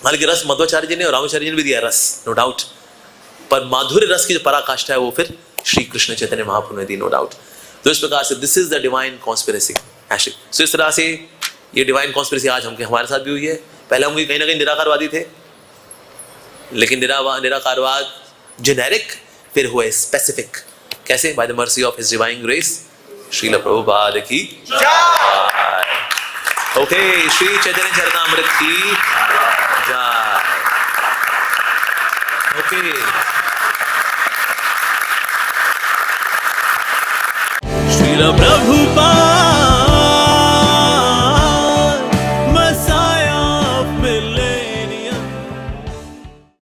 हालांकि रस मध्वाचार्य जी ने और रामाचार्य जी ने भी दिया रस, नो डाउट, पर माधुर्य रस की जो पराकाष्ठा है वो फिर श्री कृष्ण चैतन्य महाप्रभु ने दी, नो डाउट। तो इस प्रकार से this is the divine conspiracy actually. So इस तरह से ये डिवाइन कॉन्स्पिरेसी आज हमारे साथ भी हुई है। पहले हम कहीं ना कहीं निराकारवादी थे, लेकिन निराकारवाद जेनेरिक फिर हुए स्पेसिफिक। कैसे? By the mercy of his divine grace. Srila Prabhupada की जय। ओके, श्री चैतन्य चरितामृत की जय। ओके, श्रील प्रभु